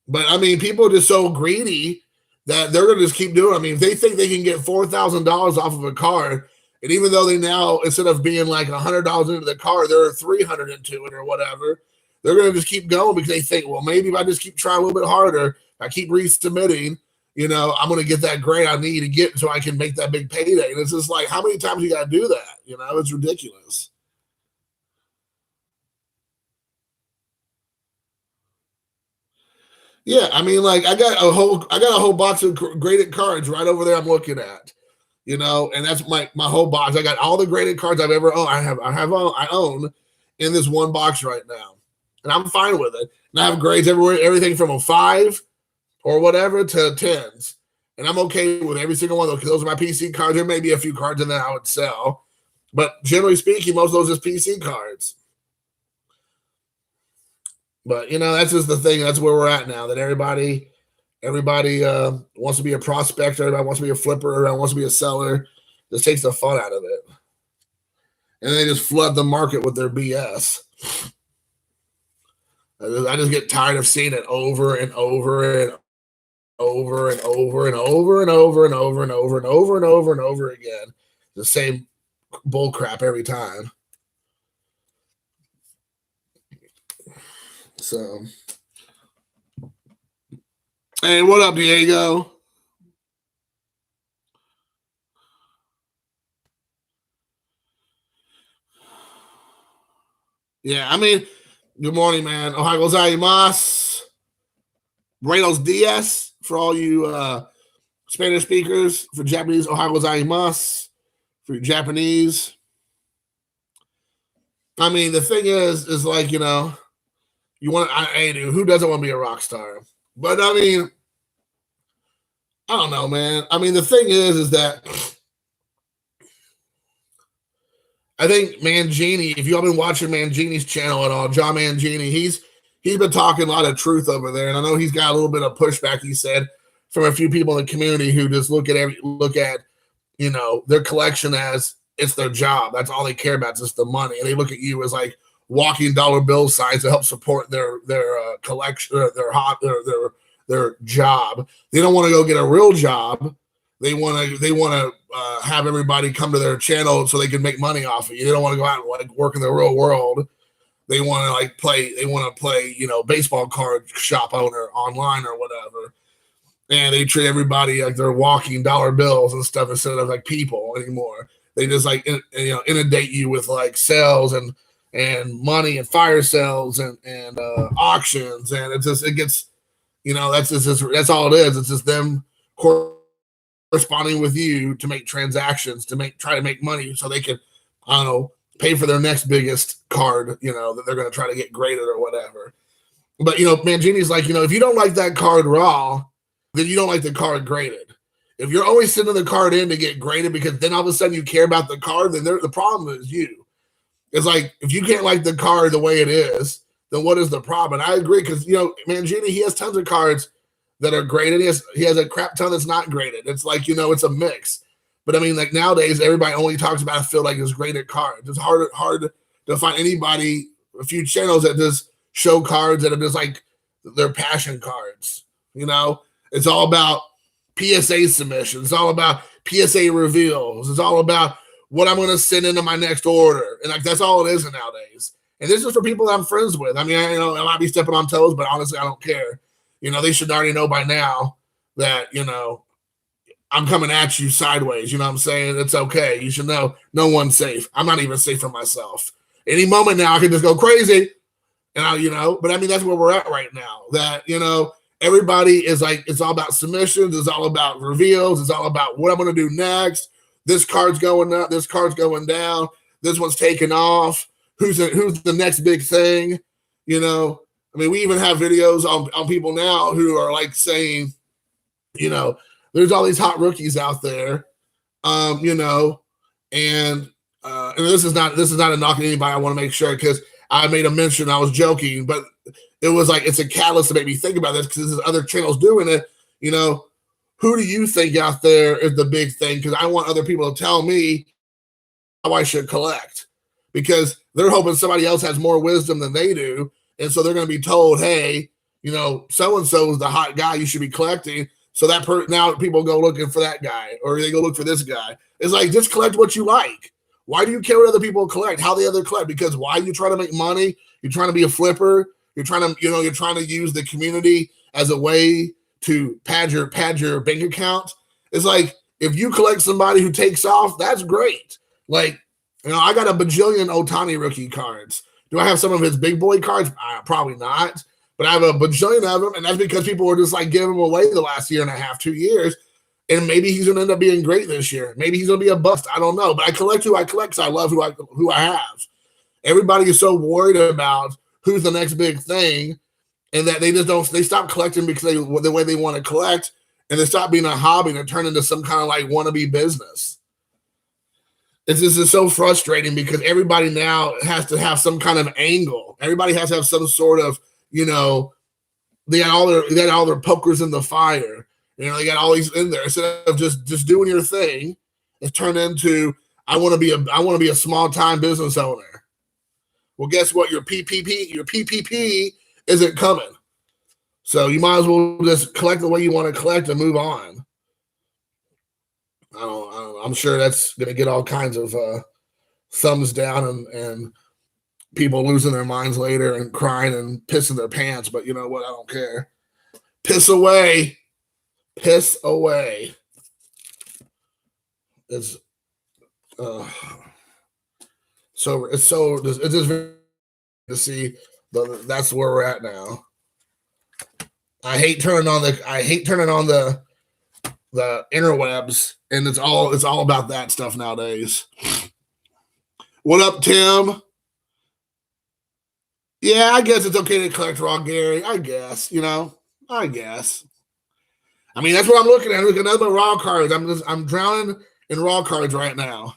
Speaker 1: But I mean, people are just so greedy that they're going to just keep doing it. I mean, if they think they can get $4,000 off of a card, and even though they now, instead of being like $100 into the card, they're $300 into it or whatever, they're going to just keep going because they think, well, maybe if I just keep trying a little bit harder, if I keep resubmitting, I'm going to get that grade I need to get so I can make that big payday. And it's just like, how many times you got to do that? It's ridiculous. Yeah, I mean, like I got a whole box of graded cards right over there I'm looking at, and that's my whole box. I got all the graded cards I've ever owned. I own in this one box right now, and I'm fine with it. And I have grades everywhere, everything from a 5 or whatever to 10s, and I'm okay with every single one of those because those are my PC cards. There may be a few cards in there I would sell, but generally speaking, most of those is PC cards. But that's just the thing. That's where we're at now. That everybody wants to be a prospector. Everybody wants to be a flipper. Everybody wants to be a seller. Just takes the fun out of it. And they just flood the market with their BS. I just get tired of seeing it over and over and over and over and over and over and over and over and over and over and over again. The same bull crap every time. So, hey, what up, Diego? Yeah, I mean, good morning, man. Ohio gozaimasu. Buenos dias for all you Spanish speakers. For Japanese, Ohio gozaimasu. For Japanese. I mean, the thing is like, you know, you want who doesn't want to be a rock star? But I mean, I don't know, man. I mean, the thing is that I think Mangini, if you have been watching Mangini's channel at all, John Mangini, he's been talking a lot of truth over there. And I know he's got a little bit of pushback, he said, from a few people in the community who just look at, you know, their collection as it's their job. That's all they care about, just the money. And they look at you as like walking dollar bill signs to help support their collection, their job. They don't want to go get a real job. They want to have everybody come to their channel so they can make money off of you. They don't want to go out and like work in the real world. They want to like play. They want to play, you know, baseball card shop owner online or whatever. And they treat everybody like they're walking dollar bills and stuff instead of like people anymore. They just like inundate you with like sales and money and fire sales and auctions, and it gets, you know, that's all it is. It's just them corresponding with you to make transactions, try to make money so they can, I don't know, pay for their next biggest card, you know, that they're going to try to get graded or whatever. But, you know, Mangini's like, you know, if you don't like that card raw, then you don't like the card graded. If you're always sending the card in to get graded because then all of a sudden you care about the card, then the problem is you. It's like, if you can't like the card the way it is, then what is the problem? And I agree because, you know, Mangini, he has tons of cards that are graded. He has a crap ton that's not graded. It's like, you know, it's a mix. But I mean, like nowadays, everybody only talks about, I feel like, it's graded cards. It's hard to find anybody, a few channels that just show cards that are just like their passion cards. You know, it's all about PSA submissions. It's all about PSA reveals. It's all about what I'm going to send into my next order. And like, that's all it is nowadays. And this is for people that I'm friends with. I mean, I might be stepping on toes, but honestly, I don't care. You know, they should already know by now that, you know, I'm coming at you sideways. You know what I'm saying? It's okay. You should know no one's safe. I'm not even safe for myself. Any moment now, I can just go crazy. And you know, but I mean, that's where we're at right now. That, you know, everybody is like, it's all about submissions. It's all about reveals. It's all about what I'm going to do next. This card's going up. This card's going down. This one's taking off. Who's the next big thing? You know, I mean, we even have videos on people now who are like saying, you know, there's all these hot rookies out there, you know, and this is not a knock on anybody. I want to make sure, because I made a mention. I was joking, but it was like, it's a catalyst to make me think about this, because there's other channels doing it. You know, who do you think out there is the big thing? Because I want other people to tell me how I should collect, because they're hoping somebody else has more wisdom than they do. And so they're going to be told, hey, you know, so-and-so is the hot guy you should be collecting. So that now people go looking for that guy, or they go look for this guy. It's like, just collect what you like. Why do you care what other people collect? How the other collect? Because why you trying to make money? You're trying to be a flipper. You're trying to use the community as a way to pad your bank account. It's like, if you collect somebody who takes off, that's great. Like, you know, I got a bajillion Ohtani rookie cards. Do I have some of his big boy cards? Probably not. But I have a bajillion of them, and that's because people were just like giving them away the last year and a half, 2 years. And maybe he's going to end up being great this year. Maybe he's going to be a bust. I don't know. But I collect who I collect, so I love who I have. Everybody is so worried about who's the next big thing, and that they stop collecting because the way they want to collect, and they stop being a hobby and it turn into some kind of like wannabe business. It's just so frustrating, because everybody now has to have some kind of angle. Everybody has to have some sort of, you know, they got all their pokers in the fire. You know, they got all these in there, instead of just doing your thing It's turned into I want to be a small time business owner. Well, guess what? Your PPP isn't coming. So you might as well just collect the way you want to collect and move on. I'm sure that's going to get all kinds of thumbs down and people losing their minds later and crying and pissing their pants. But you know what? I don't care. Piss away. Piss away. It's just to see that's where we're at now. I hate turning on the interwebs, and it's all about that stuff nowadays. What up, Tim? Yeah, I guess it's okay to collect raw, Gary. I guess, I guess. I mean, that's what I'm looking at. I'm looking at other raw cards. I'm drowning in raw cards right now.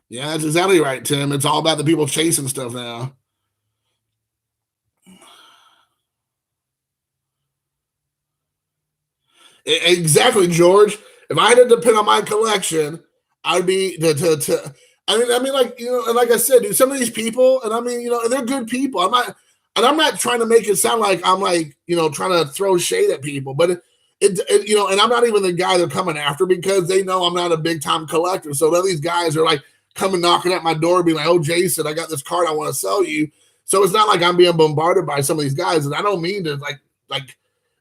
Speaker 1: Yeah, that's exactly right, Tim. It's all about the people chasing stuff now. Exactly, George. If I had to depend on my collection, I'd be I mean, like, and like I said, dude, some of these people, and I mean, and they're good people. I'm not trying to make it sound like I'm like, trying to throw shade at people, but and I'm not even the guy they're coming after because they know I'm not a big time collector. So none of these guys are like coming knocking at my door, being like, "Oh, Jason, I got this card I want to sell you." So it's not like I'm being bombarded by some of these guys, and I don't mean to like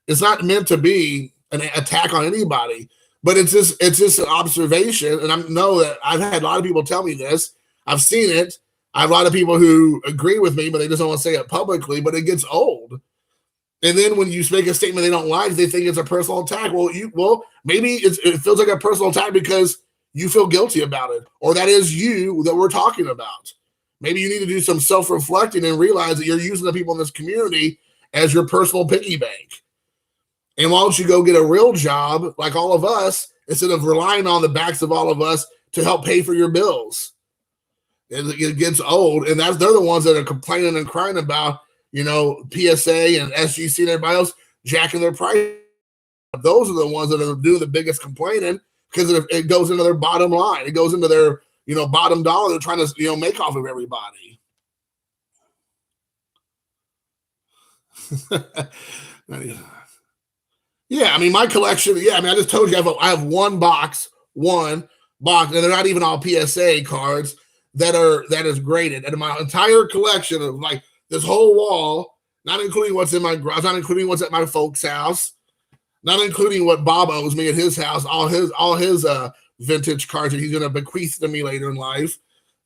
Speaker 1: it's not meant to be an attack on anybody, but it's just an observation. And I know that I've had a lot of people tell me this. I've seen it. I have a lot of people who agree with me, but they just don't want to say it publicly, but it gets old. And then when you make a statement they don't like, they think it's a personal attack. Well, maybe it feels like a personal attack because you feel guilty about it, or that is you that we're talking about. Maybe you need to do some self-reflecting and realize that you're using the people in this community as your personal piggy bank. And why don't you go get a real job like all of us instead of relying on the backs of all of us to help pay for your bills? It gets old, and they're the ones that are complaining and crying about, PSA and SGC and everybody else jacking their price. Those are the ones that are doing the biggest complaining because it goes into their bottom line. It goes into their, bottom dollar they're trying to, make off of everybody. Yeah, I mean, my collection, I just told you I have one box, and they're not even all PSA cards that is graded. And my entire collection of like this whole wall, not including what's in my garage, not including what's at my folks' house, not including what Bob owes me at his house, all his vintage cards that he's going to bequeath to me later in life.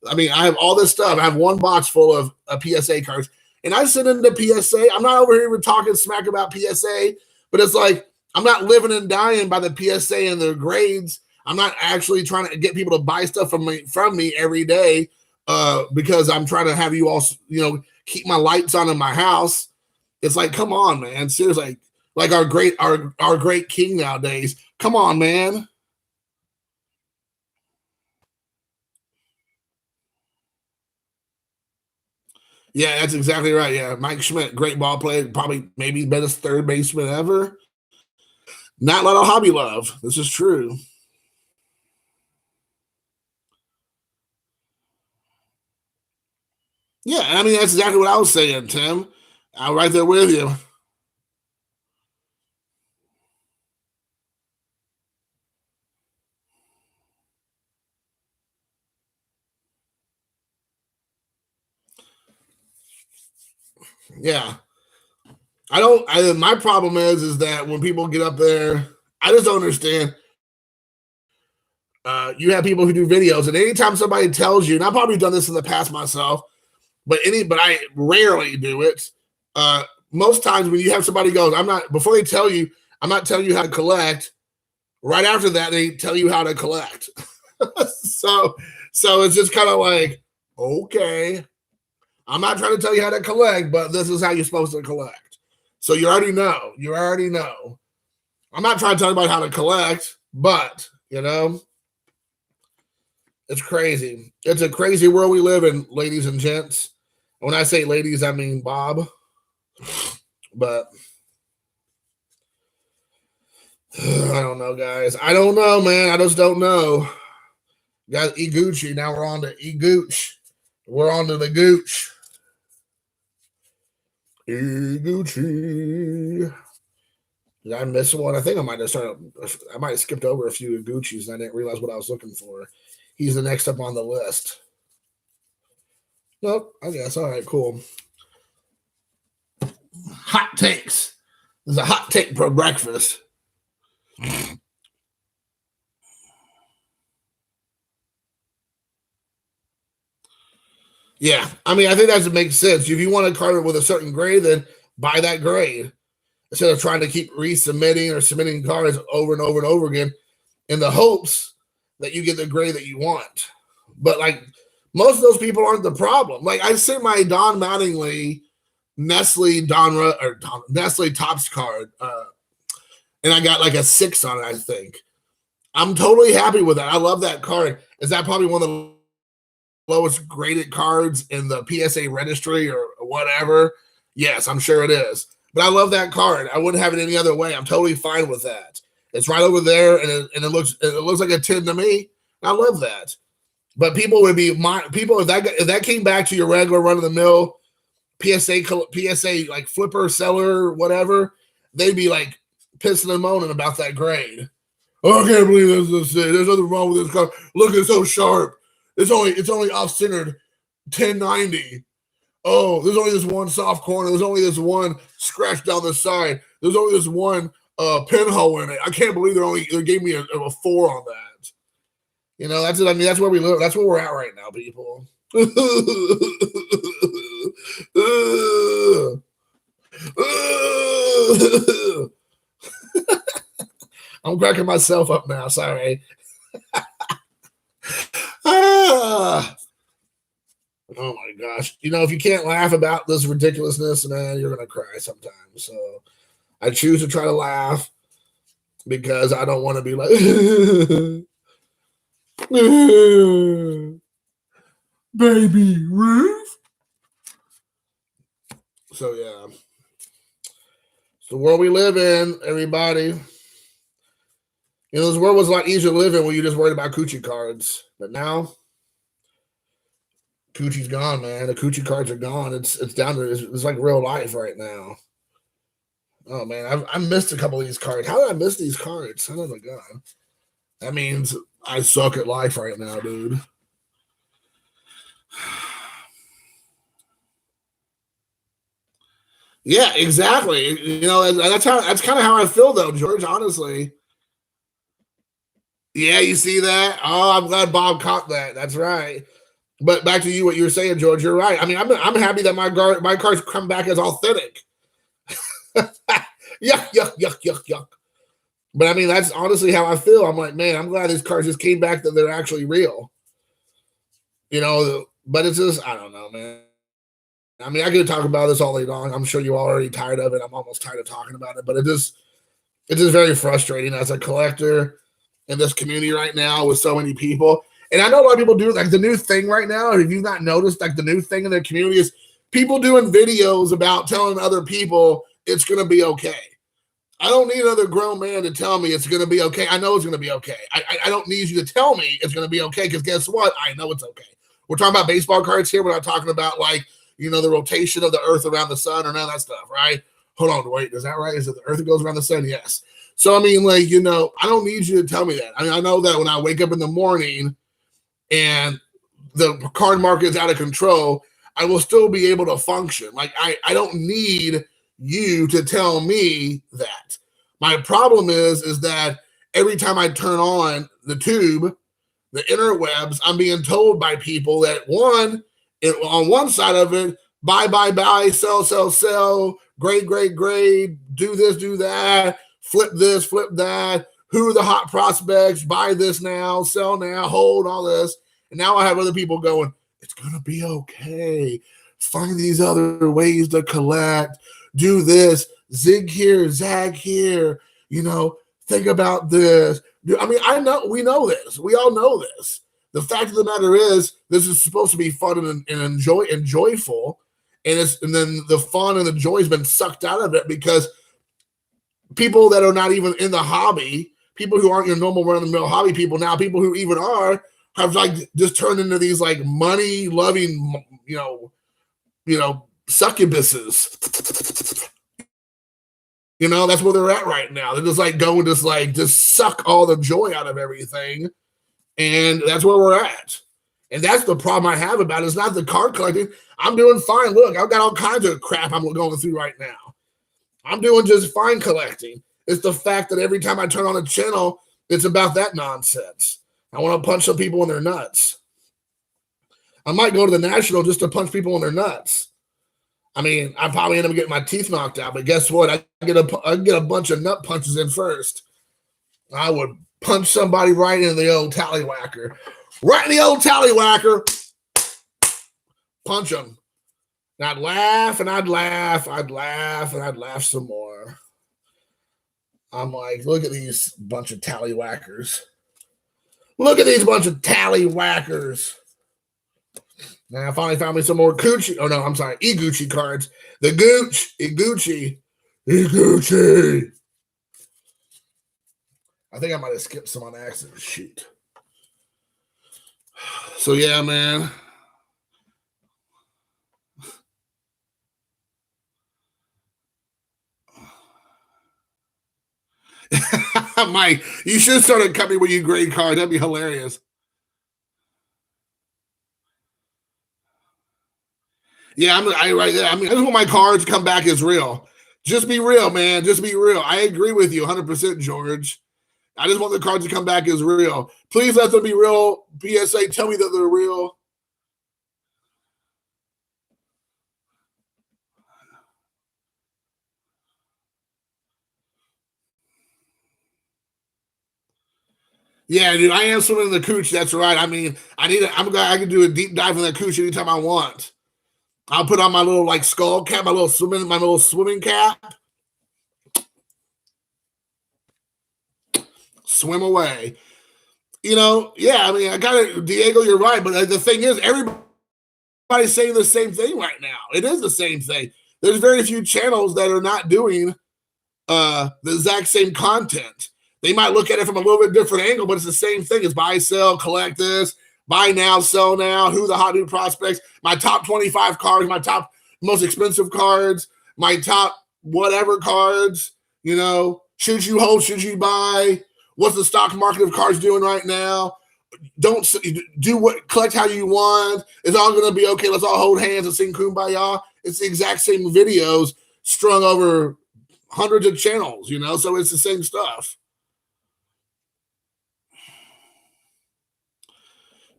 Speaker 1: I mean, I have all this stuff. I have one box full of PSA cards, and I send into PSA. I'm not over here talking smack about PSA, but it's like I'm not living and dying by the PSA and their grades. I'm not actually trying to get people to buy stuff from me every day because I'm trying to have you all, keep my lights on in my house. It's like, come on, man. Seriously, like our great king nowadays. Come on, man. Yeah, that's exactly right. Yeah, Mike Schmidt, great ball player, probably maybe best third baseman ever. Not a lot of hobby love. This is true. Yeah, I mean, that's exactly what I was saying, Tim. I'm right there with you. Yeah. My problem is that when people get up there, I just don't understand. You have people who do videos, and anytime somebody tells you, and I've probably done this in the past myself, but I rarely do it. Most times when you have somebody goes, before they tell you, I'm not telling you how to collect. Right after that, they tell you how to collect. so it's just kind of like, okay, I'm not trying to tell you how to collect, but this is how you're supposed to collect. So you already know. I'm not trying to tell you about how to collect, but it's crazy. It's a crazy world we live in, ladies and gents. When I say ladies, I mean Bob. But I don't know, guys. I don't know, man. I just don't know. Got Iguchi. Now we're on to Iguchi. We're on to the Gooch. Iguchi. Did I miss one? I think I might have skipped over a few Iguchis and I didn't realize what I was looking for. He's the next up on the list. Nope, I guess. All right, cool. Hot takes. There's a hot take for breakfast. Yeah, I mean, I think that makes sense. If you want a card with a certain grade, then buy that grade instead of trying to keep resubmitting or submitting cards over and over and over again in the hopes that you get the grade that you want. But like most of those people aren't the problem. Like I sent my Don Mattingly Nestle Topps card, and I got like a 6 on it. I think I'm totally happy with that. I love that card. Is that probably one of the lowest graded cards in the PSA registry or whatever? Yes, I'm sure it is. But I love that card. I wouldn't have it any other way. I'm totally fine with that. It's right over there, and it looks like a 10 to me. I love that. But people would be if that came back to your regular run of the mill PSA like flipper seller whatever, they'd be like pissing and moaning about that grade. Oh, I can't believe this. There's nothing wrong with this card. Look, it's so sharp. It's only off centered 1090. Oh, there's only this one soft corner. There's only this one scratch down the side. There's only this one pinhole in it. I can't believe they gave me a 4 on that. You know, that's it. I mean, that's where we live. That's where we're at right now, people. I'm cracking myself up now. Sorry. Oh my gosh. You know, if you can't laugh about this ridiculousness, man, you're going to cry sometimes. So I choose to try to laugh because I don't want to be like, baby Ruth. So, yeah. It's the world we live in, everybody. You know, this world was a lot easier to live in when you just worried about coochie cards. But now, coochie's gone, man. The coochie cards are gone. It's down to it's like real life right now. Oh man, I missed a couple of these cards. How did I miss these cards? Son of a gun. That means I suck at life right now, dude. Yeah, exactly. You know, that's kind of how I feel though, George. Honestly. Yeah, you see that? Oh, I'm glad Bob caught that. That's right. But back to you, what you were saying, George. You're right. I mean, I'm happy that my cards come back as authentic. Yuck. But I mean, that's honestly how I feel. I'm like, man, I'm glad these cards just came back that they're actually real. You know, but it's just, I don't know, man. I mean, I could talk about this all day long. I'm sure you're already tired of it. I'm almost tired of talking about it. But it's just very frustrating as a collector in this community right now with so many people. And I know a lot of people do like the new thing right now. If you've not noticed, like the new thing in the community is people doing videos about telling other people it's going to be okay. I don't need another grown man to tell me it's going to be okay. I know it's going to be okay. I don't need you to tell me it's going to be okay because guess what? I know it's okay. We're talking about baseball cards here. We're not talking about like, you know, the rotation of the earth around the sun or none of that stuff, right? Hold on, wait, is that right? Is it the earth that goes around the sun? Yes. So, I mean, like, you know, I don't need you to tell me that. I mean, I know that when I wake up in the morning and the card market is out of control, I will still be able to function. Like, I don't need you to tell me that. My problem is that every time I turn on the tube, the interwebs, I'm being told by people that on one side of it, buy, sell, grade, do this, do that, flip this, flip that, who are the hot prospects, buy this now, sell now, hold all this. And now I have other people going, it's going to be okay. Find these other ways to collect, do this, zig here, zag here, you know, think about this. I mean, we know this. We all know this. The fact of the matter is, this is supposed to be fun and joyful, and then the fun and the joy has been sucked out of it because people that are not even in the hobby, people who aren't your normal run-of-the-mill hobby people, now people who even are, have like just turned into these like money-loving, succubuses. That's where they're at right now. They're just like going, just suck all the joy out of everything. And that's where we're at. And that's the problem I have about it. It's not the card collecting. I'm doing fine. Look, I've got all kinds of crap I'm going through right now. I'm doing just fine collecting. It's the fact that every time I turn on a channel, it's about that nonsense. I want to punch some people in their nuts. I might go to the National just to punch people in their nuts. I mean, I probably end up getting my teeth knocked out, but guess what? I get a bunch of nut punches in first. I would punch somebody right in the old tallywhacker. Right in the old tallywhacker. Punch them. And I'd laugh, and I'd laugh, I'd laugh, and I'd laugh some more. I'm like, look at these bunch of tallywhackers. Look at these bunch of tallywhackers. Now I finally found me some more Gucci. Oh no, I'm sorry, Gucci cards. The Gucci. I think I might have skipped some on accident. Shoot. So yeah, man. Mike, you should start a company where you grade cards. That'd be hilarious. Yeah, right there. I mean, I just want my cards to come back as real. Just be real, man. Just be real. I agree with you 100%, George. I just want the cards to come back as real. Please let them be real. PSA, tell me that they're real. Yeah, dude, I am swimming in the cooch. That's right. I mean, I can do a deep dive in the cooch anytime I want. I'll put on my little like skull cap, my little swimming cap. Swim away. Yeah, I mean, Diego, you're right. But the thing is, everybody's saying the same thing right now. It is the same thing. There's very few channels that are not doing the exact same content. They might look at it from a little bit different angle, but it's the same thing. It's buy, sell, collect this, buy now, sell now, who the hot new prospects, my top 25 cards, my top most expensive cards, my top whatever cards, should you hold, should you buy, what's the stock market of cards doing right now? Don't collect how you want. It's all going to be okay. Let's all hold hands and sing Kumbaya. It's the exact same videos strung over hundreds of channels, so it's the same stuff.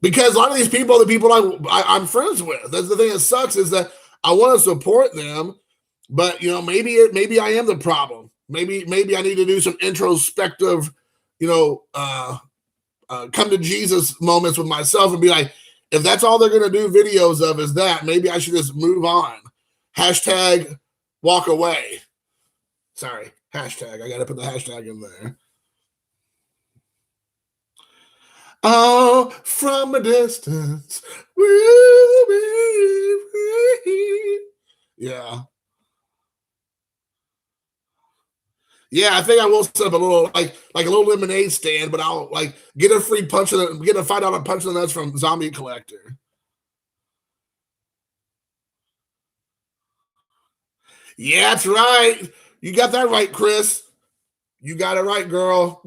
Speaker 1: Because a lot of these people, the people I'm friends with, that's the thing that sucks, is that I want to support them, but maybe I am the problem. Maybe I need to do some introspective, come to Jesus moments with myself and be like, if that's all they're going to do videos of is that, maybe I should just move on. Hashtag walk away. Sorry, hashtag. I got to put the hashtag in there. Oh, from a distance, we'll be free. Yeah. Yeah, I think I will set up a little like a little lemonade stand, but I'll like get a free get a $5 punch of the nuts from Zombie Collector. Yeah, that's right. You got that right, Chris. You got it right, girl.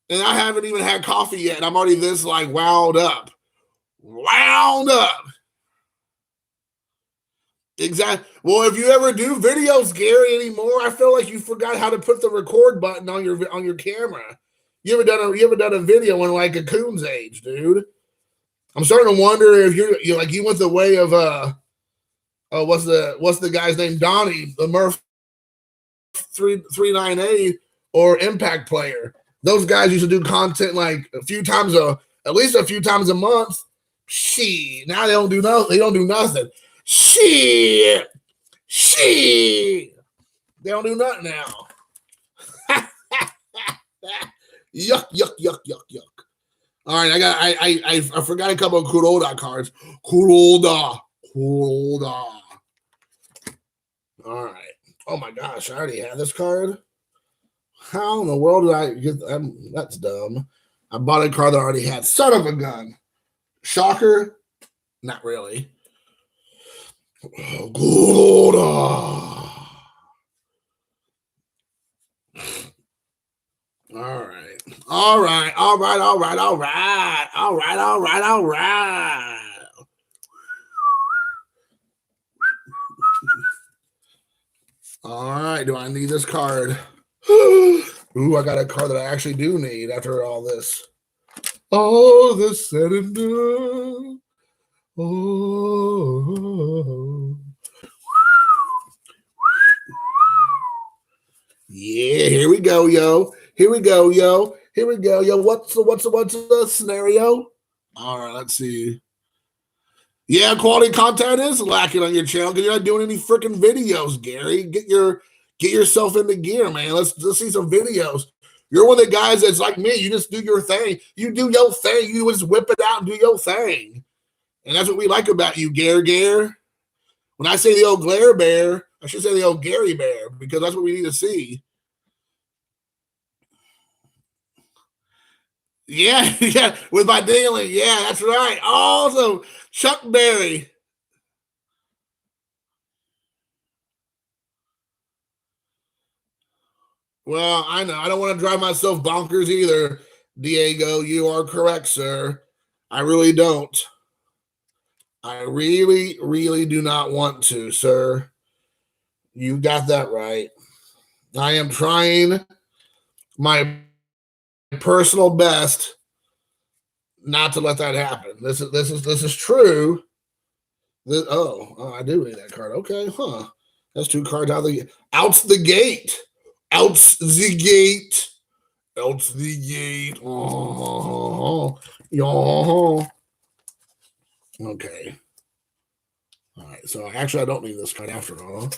Speaker 1: And I haven't even had coffee yet. I'm already this like wound up. Exactly. Well, if you ever do videos, Gary, anymore, I feel like you forgot how to put the record button on your camera. You ever done a video in like a coon's age, dude? I'm starting to wonder if you went the way of what's the guy's name? Donnie, the Murph 398 or Impact Player. Those guys used to do content like at least a few times a month. Shit. Now they don't do nothing. Shit. They don't do nothing now. Yuck. All right, I forgot a couple of Kuroda cards. Kuroda. All right. Oh my gosh, I already had this card. How in the world did I get? That's dumb. I bought a card that I already had. Son of a gun. Shocker? Not really. Good. All right. All right. All right. All right. All right. All right. All right. All right. All right. Do I need this card? Ooh, I got a card that I actually do need after all this. All this said and done. Oh. Yeah, here we go, yo. Here we go, yo. Here we go, yo. What's the scenario? All right, let's see. Yeah, quality content is lacking on your channel because you're not doing any freaking videos, Gary. Get yourself into gear, man. Let's see some videos. You're one of the guys that's like me. You just do your thing. You do your thing. You just whip it out and do your thing. And that's what we like about you, Gare. When I say the old Glare Bear, I should say the old Gary Bear because that's what we need to see. Yeah, yeah, with my dealing. Yeah, that's right. Also, Chuck Berry. Well, I know. I don't want to drive myself bonkers either, Diego. You are correct, sir. I really don't. I really, really do not want to, sir. You got that right. I am trying my personal best not to let that happen. This is true. I do need that card. Okay, huh? That's two cards out the gate. Out the gate. Out the gate. Oh, okay. All right. So actually, I don't need this card after all.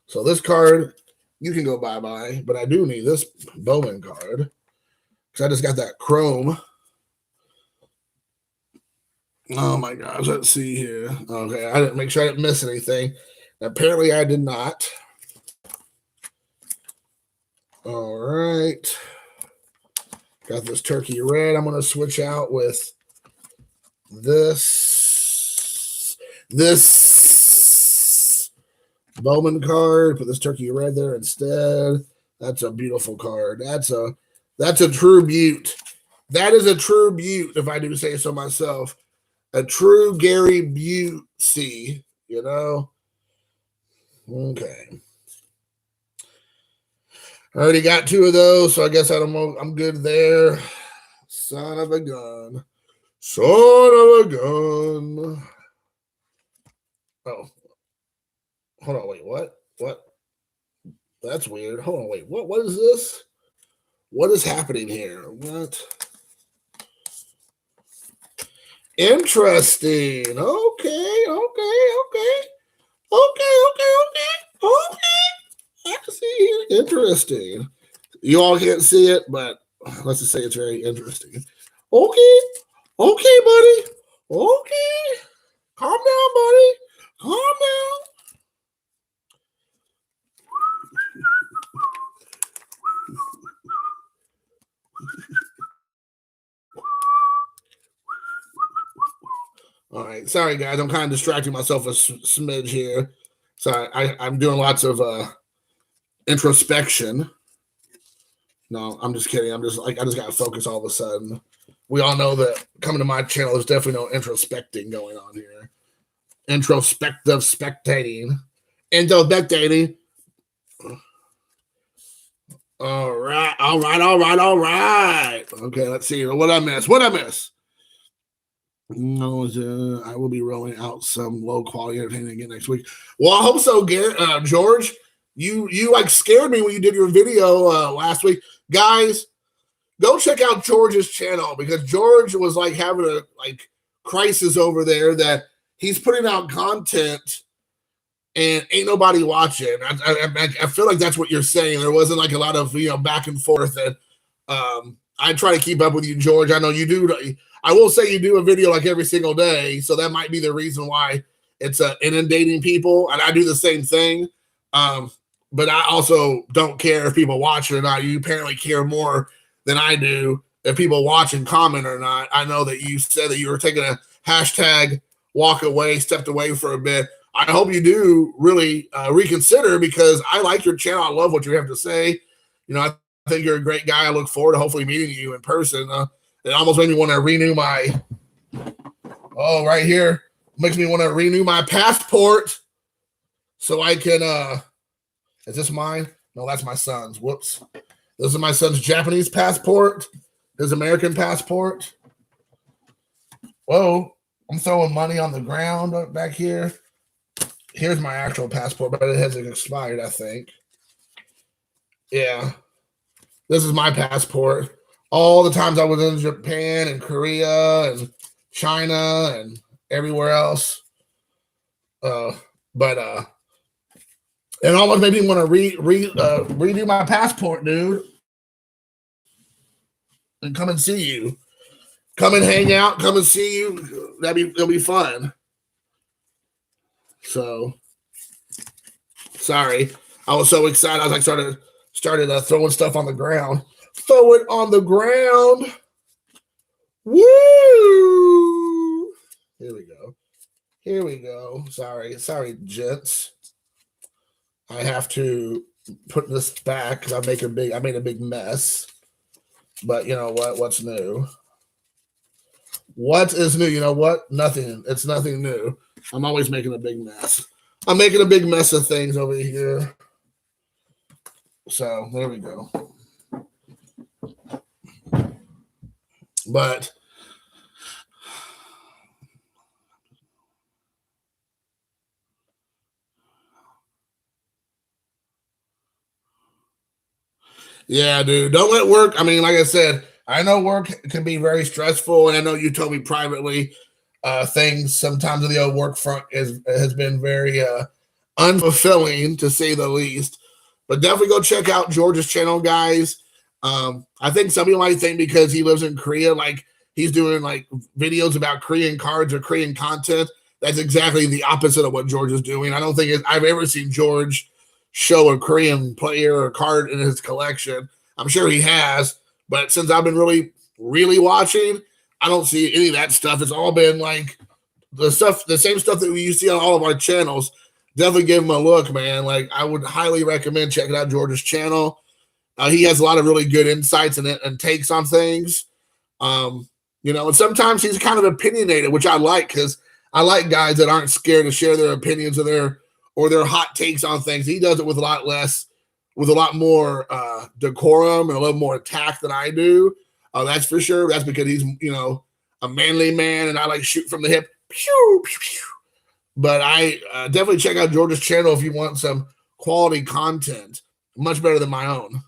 Speaker 1: So this card, you can go bye-bye, but I do need this Bowman card because I just got that chrome. Oh my gosh, let's see here. Okay, I didn't make sure I didn't miss anything. Apparently, I did not. All right. Got this turkey red. I'm going to switch out with this Bowman card. Put this turkey red there instead. That's a beautiful card. That's a true beaut. That is a true beaut, if I do say so myself. A true Gary Busey, you know? Okay. I already got two of those, so I guess I'm good there. Son of a gun. Son of a gun. Oh. Hold on, wait, what? What? That's weird. Hold on, wait, what is this? What is happening here? What? Interesting. Okay. I can see here. Interesting. You all can't see it, but let's just say it's very interesting. Okay, buddy. Okay. Calm down, buddy. Calm down. All right. Sorry, guys. I'm kind of distracting myself a smidge here. So I'm doing lots of introspection. No, I'm just kidding. I just got to focus all of a sudden. We all know that coming to my channel, there's definitely no introspecting going on here. Introspective spectating. Introspectating. All right. Okay, let's see. What I miss? No, I will be rolling out some low quality entertainment again next week. Well, I hope so, George. You like scared me when you did your video last week, guys. Go check out George's channel because George was like having a crisis over there that he's putting out content and ain't nobody watching. I feel like that's what you're saying. There wasn't like a lot of back and forth, and I try to keep up with you, George. I know you do. I will say you do a video like every single day, so that might be the reason why it's inundating people. And I do the same thing. but I also don't care if people watch it or not. You apparently care more than I do if people watch and comment or not. I know that you said that you were taking a hashtag walk away, stepped away for a bit. I hope you do really reconsider, because I like your channel. I love what you have to say. I think you're a great guy. I look forward to hopefully meeting you in person. It almost made me want to renew my, right here, makes me want to renew my passport so I can, is this mine? No, that's my son's. Whoops. This is my son's Japanese passport, his American passport. Whoa, I'm throwing money on the ground back here. Here's my actual passport, but it hasn't expired, I think. Yeah. This is my passport. All the times I was in Japan and Korea and China and everywhere else. But it almost made me want to redo my passport, dude. And come and see you. Come and hang out. Come and see you. It'll be fun. So, sorry. I was so excited. I was like started throwing stuff on the ground. Throw it on the ground. Woo! Here we go. Here we go. Sorry, gents. I have to put this back because I made a big mess. But you know what? What's new? What is new? You know what? Nothing. It's nothing new. I'm always making a big mess. I'm making a big mess of things over here. So there we go. But yeah, dude, don't let work. I mean, like I said, I know work can be very stressful, and I know you told me privately things sometimes of the old work front has been very unfulfilling, to say the least. But definitely go check out George's channel, guys. I think some people might think because he lives in Korea, like he's doing like videos about Korean cards or Korean content. That's exactly the opposite of what George is doing. I don't think I've ever seen George show a Korean player or card in his collection. I'm sure he has, but since I've been really, really watching, I don't see any of that stuff. It's all been like the same stuff that you see on all of our channels. Definitely give him a look, man. Like I would highly recommend checking out George's channel. He has a lot of really good insights and takes on things. And sometimes he's kind of opinionated, which I like, because I like guys that aren't scared to share their opinions or their hot takes on things. He does it with a lot more decorum and a little more tact than I do. That's for sure. That's because he's, a manly man, and I like shoot from the hip. Pew, pew, pew. But I definitely check out George's channel if you want some quality content, much better than my own.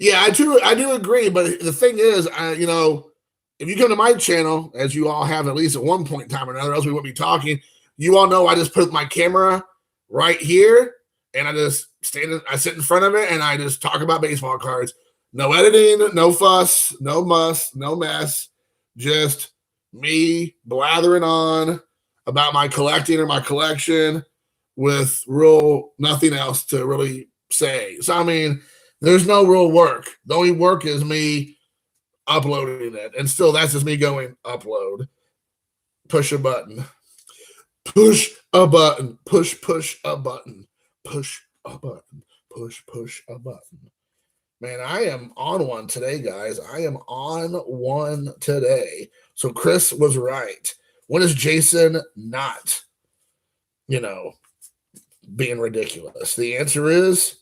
Speaker 1: Yeah, I do agree. But the thing is, if you come to my channel, as you all have at least at one point in time or another, else we wouldn't be talking. You all know I just put my camera right here, and I just I sit in front of it, and I just talk about baseball cards. No editing, no fuss, no muss, no mess. Just me blathering on about my collecting or my collection with nothing else to really say. So, I mean, there's no real work. The only work is me uploading it. And still, that's just me going upload. Push a button. Push a button. Push a button. Push a button. Push a button. Man, I am on one today, guys. I am on one today. So Chris was right. When is Jason not, being ridiculous? The answer is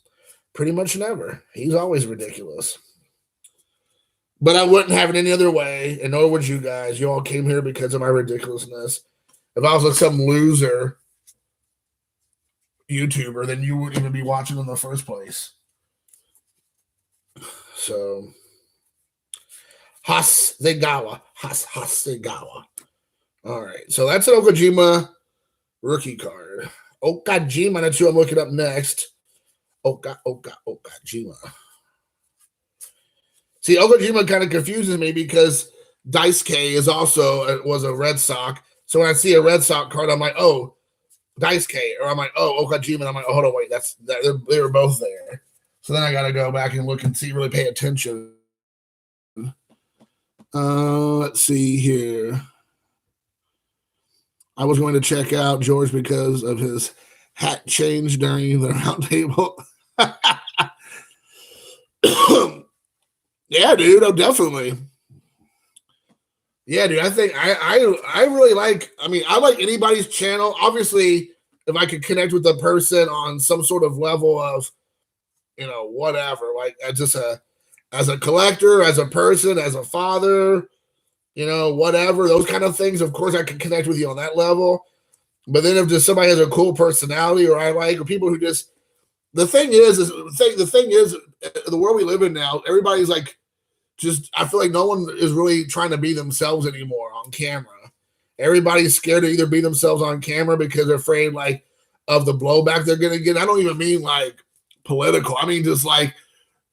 Speaker 1: pretty much never. He's always ridiculous. But I wouldn't have it any other way, and nor would you guys. You all came here because of my ridiculousness. If I was like some loser YouTuber, then you wouldn't even be watching in the first place. So, Hasegawa. All right. So that's an Okajima rookie card. Okajima, that's who I'm looking up next. Okajima. See, Okajima kind of confuses me because Daisuke was a Red Sox. So when I see a Red Sox card, I'm like, oh, Daisuke, or I'm like, oh, Okajima. And I'm like, oh, hold on, wait, they were both there. So then I got to go back and look and see, really pay attention. Let's see here. I was going to check out George because of his hat change during the round table. Yeah, dude, definitely. Yeah, dude, I think I really like, I like anybody's channel. Obviously, if I could connect with the person on some sort of level of, whatever, like as a collector, as a person, as a father, whatever, those kind of things. Of course, I can connect with you on that level. But then if just somebody has a cool personality, or people who just, the thing is the world we live in now, everybody's like, I feel like no one is really trying to be themselves anymore on camera. Everybody's scared to either be themselves on camera because they're afraid like of the blowback they're going to get. I don't even mean like political. I mean, just like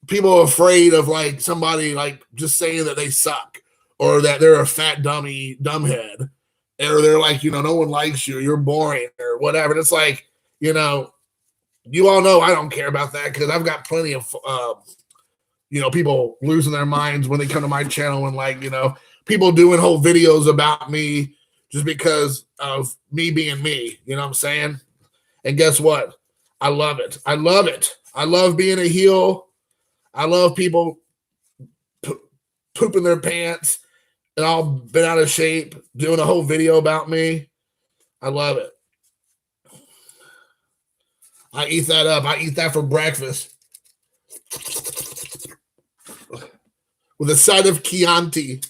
Speaker 1: people are afraid of like somebody like just saying that they suck, or that they're a fat dumbhead, or they're like, no one likes you, you're boring, or whatever. And it's like, you all know I don't care about that, because I've got plenty of people losing their minds when they come to my channel, and like, people doing whole videos about me just because of me being me. You know what I'm saying? And guess what? I love it. I love it. I love being a heel. I love people pooping their pants and all been out of shape, doing a whole video about me. I love it. I eat that up. I eat that for breakfast with a side of Chianti.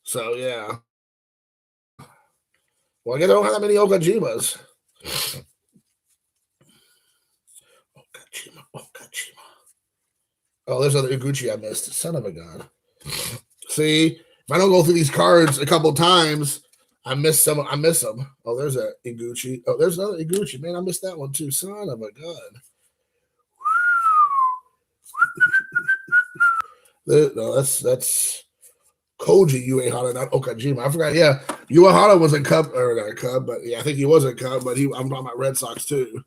Speaker 1: So, yeah. Well, I guess I don't have that many Okajimas. Okajima. Oh, there's another Iguchi I missed. Son of a gun. See, if I don't go through these cards a couple times, I miss them. Oh, there's a Iguchi. Oh, there's another Iguchi. Man, I missed that one too. Son of a gun. No, that's Koji Uehara, not Okajima. I forgot. Yeah, Uehara was a Cub, or not a Cub, but yeah, I think he was a Cub. But I'm talking about Red Sox too.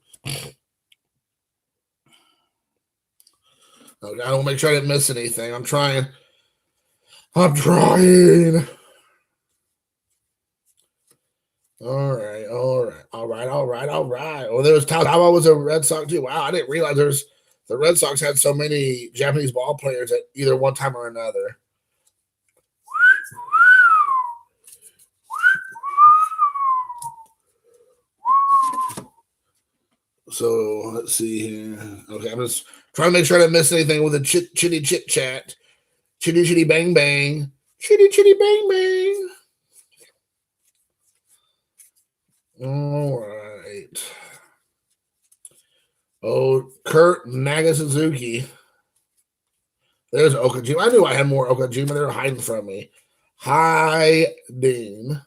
Speaker 1: Okay, I want to make sure I didn't miss anything. I'm trying. All right. Oh, there was Tawa was a Red Sox too. Wow, I didn't realize the Red Sox had so many Japanese ball players at either one time or another. So let's see here. Okay, I'm just trying to make sure I didn't miss anything with a chitty chit chat. Chitty chitty bang bang. Chitty chitty bang bang. All right. Oh, Kurt Nagasuzuki. There's Okajima. I knew I had more Okajima. They were hiding from me. Hiding. Ding.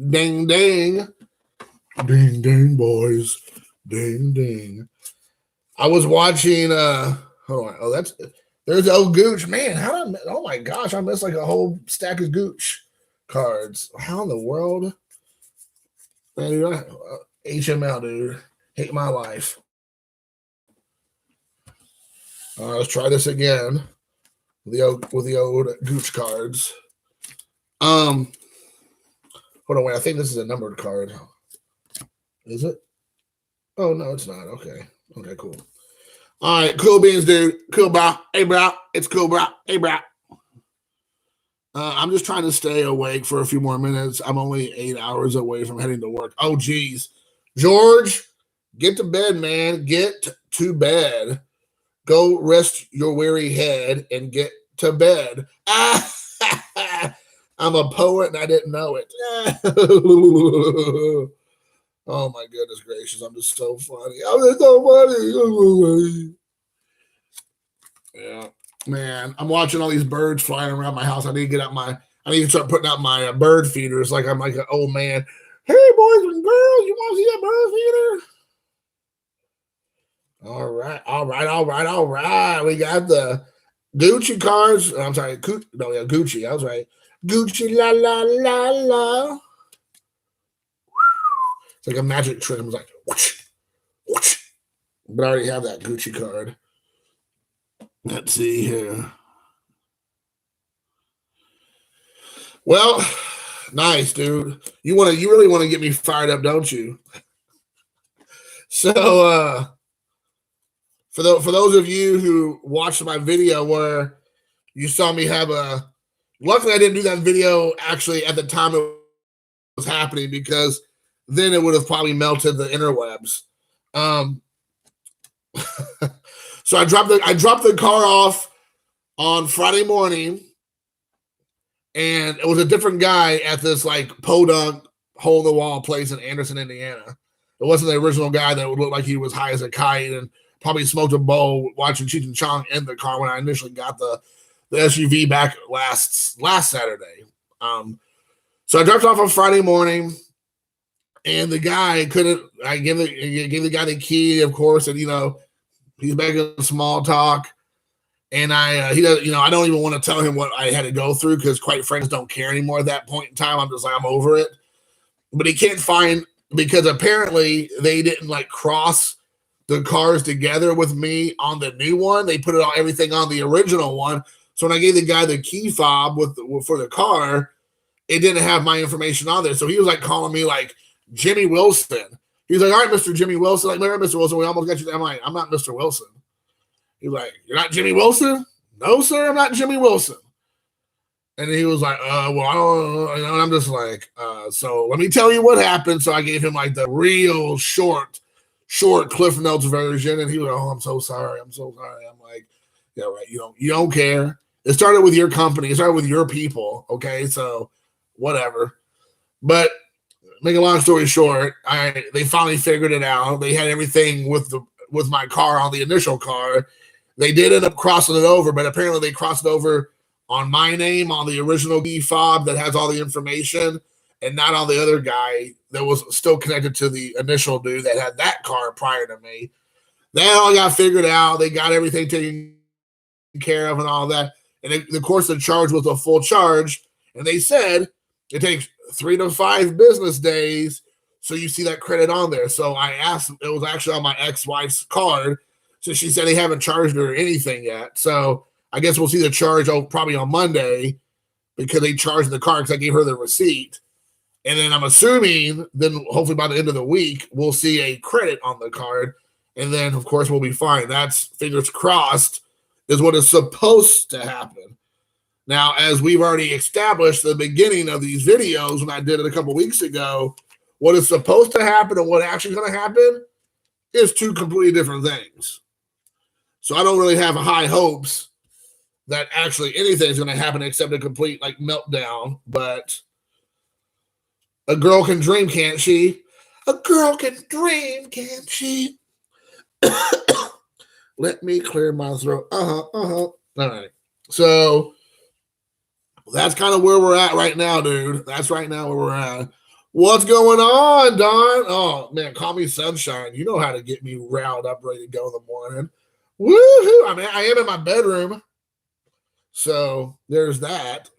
Speaker 1: Ding, ding. Ding, ding, boys. Ding, ding. I was watching, hold on. Oh, there's old Gooch. Man, oh my gosh, I missed like a whole stack of Gooch cards. How in the world? Man, dude, HML, dude. Hate my life. Let's try this again with the old Gooch cards. Hold on, wait. I think this is a numbered card. Is it? Oh no, it's not. Okay, cool. All right, cool beans, dude. Cool, bro. Hey, bro. It's cool, bro. Hey, bro. I'm just trying to stay awake for a few more minutes. I'm only 8 hours away from heading to work. Oh, geez. George, get to bed, man. Get to bed. Go rest your weary head and get to bed. I'm a poet and I didn't know it. Oh, my goodness gracious. I'm just so funny. I'm just so funny. Yeah. Man, I'm watching all these birds flying around my house. I need to start putting out my bird feeders like I'm like an old man. Hey, boys and girls, you want to see that bird feeder? All right. We got the Gucci cards. I'm sorry, Gucci. I was right. Gucci la la la la. It's like a magic trick. It was like whoosh, whoosh. But I already have that Gucci card. Let's see here. Well, nice, dude. You really want to get me fired up, don't you? So for those of you who watched my video where you saw me have luckily I didn't do that video actually at the time it was happening, because then it would have probably melted the interwebs. So I dropped the car off on Friday morning, and it was a different guy at this like podunk hole in the wall place in Anderson, Indiana. It wasn't the original guy that would look like he was high as a kite and probably smoked a bowl watching Cheech and Chong in the car when I initially got the SUV back last Saturday. So I dropped off on Friday morning, and the guy couldn't. I gave the guy the key, of course, and he's making small talk, and he does. I don't even want to tell him what I had to go through, because quite frankly, don't care anymore at that point in time. I'm just like, I'm over it. But he can't find, because apparently they didn't like cross the cars together with me on the new one. They put everything on the original one. So when I gave the guy the key fob for the car, it didn't have my information on there. So he was like calling me like Jimmy Wilson. He's like, all right, Mr. Jimmy Wilson. Like, remember, Mr. Wilson, we almost got you. I'm like, I'm not Mr. Wilson. He's like, you're not Jimmy Wilson? No, sir, I'm not Jimmy Wilson. And he was like, well, I don't know. And I'm just like, so let me tell you what happened. So I gave him like the real short Cliff Notes version. And he was like, oh, I'm so sorry. I'm so sorry. I'm like, yeah, right. You don't care. It started with your company. It started with your people. Okay. So whatever. But make a long story short, they finally figured it out. They had everything with my car on the initial car. They did end up crossing it over, but apparently they crossed it over on my name on the original key fob that has all the information, and not on the other guy that was still connected to the initial dude that had that car prior to me. That all got figured out. They got everything taken care of and all that. And of course, the charge was a full charge. And they said it takes 3 to 5 business days. So you see that credit on there. So I asked, it was actually on my ex-wife's card. So she said they haven't charged her anything yet. So I guess we'll see the charge probably on Monday, because they charged the car, because I gave her the receipt. And then I'm assuming then hopefully by the end of the week, we'll see a credit on the card. And then, of course, we'll be fine. That's, fingers crossed, is what is supposed to happen. Now, as we've already established at the beginning of these videos, when I did it a couple weeks ago, what is supposed to happen and what actually going to happen is 2 completely different things. So I don't really have high hopes that actually anything's going to happen except a complete like meltdown. But a girl can dream, can't she? A girl can dream, can't she? Let me clear my throat. All right. So that's kind of where we're at right now, dude. That's right now where we're at. What's going on, Don? Oh, man, call me Sunshine. You know how to get me riled up, ready to go in the morning. Woohoo! I mean, I am in my bedroom. So there's that.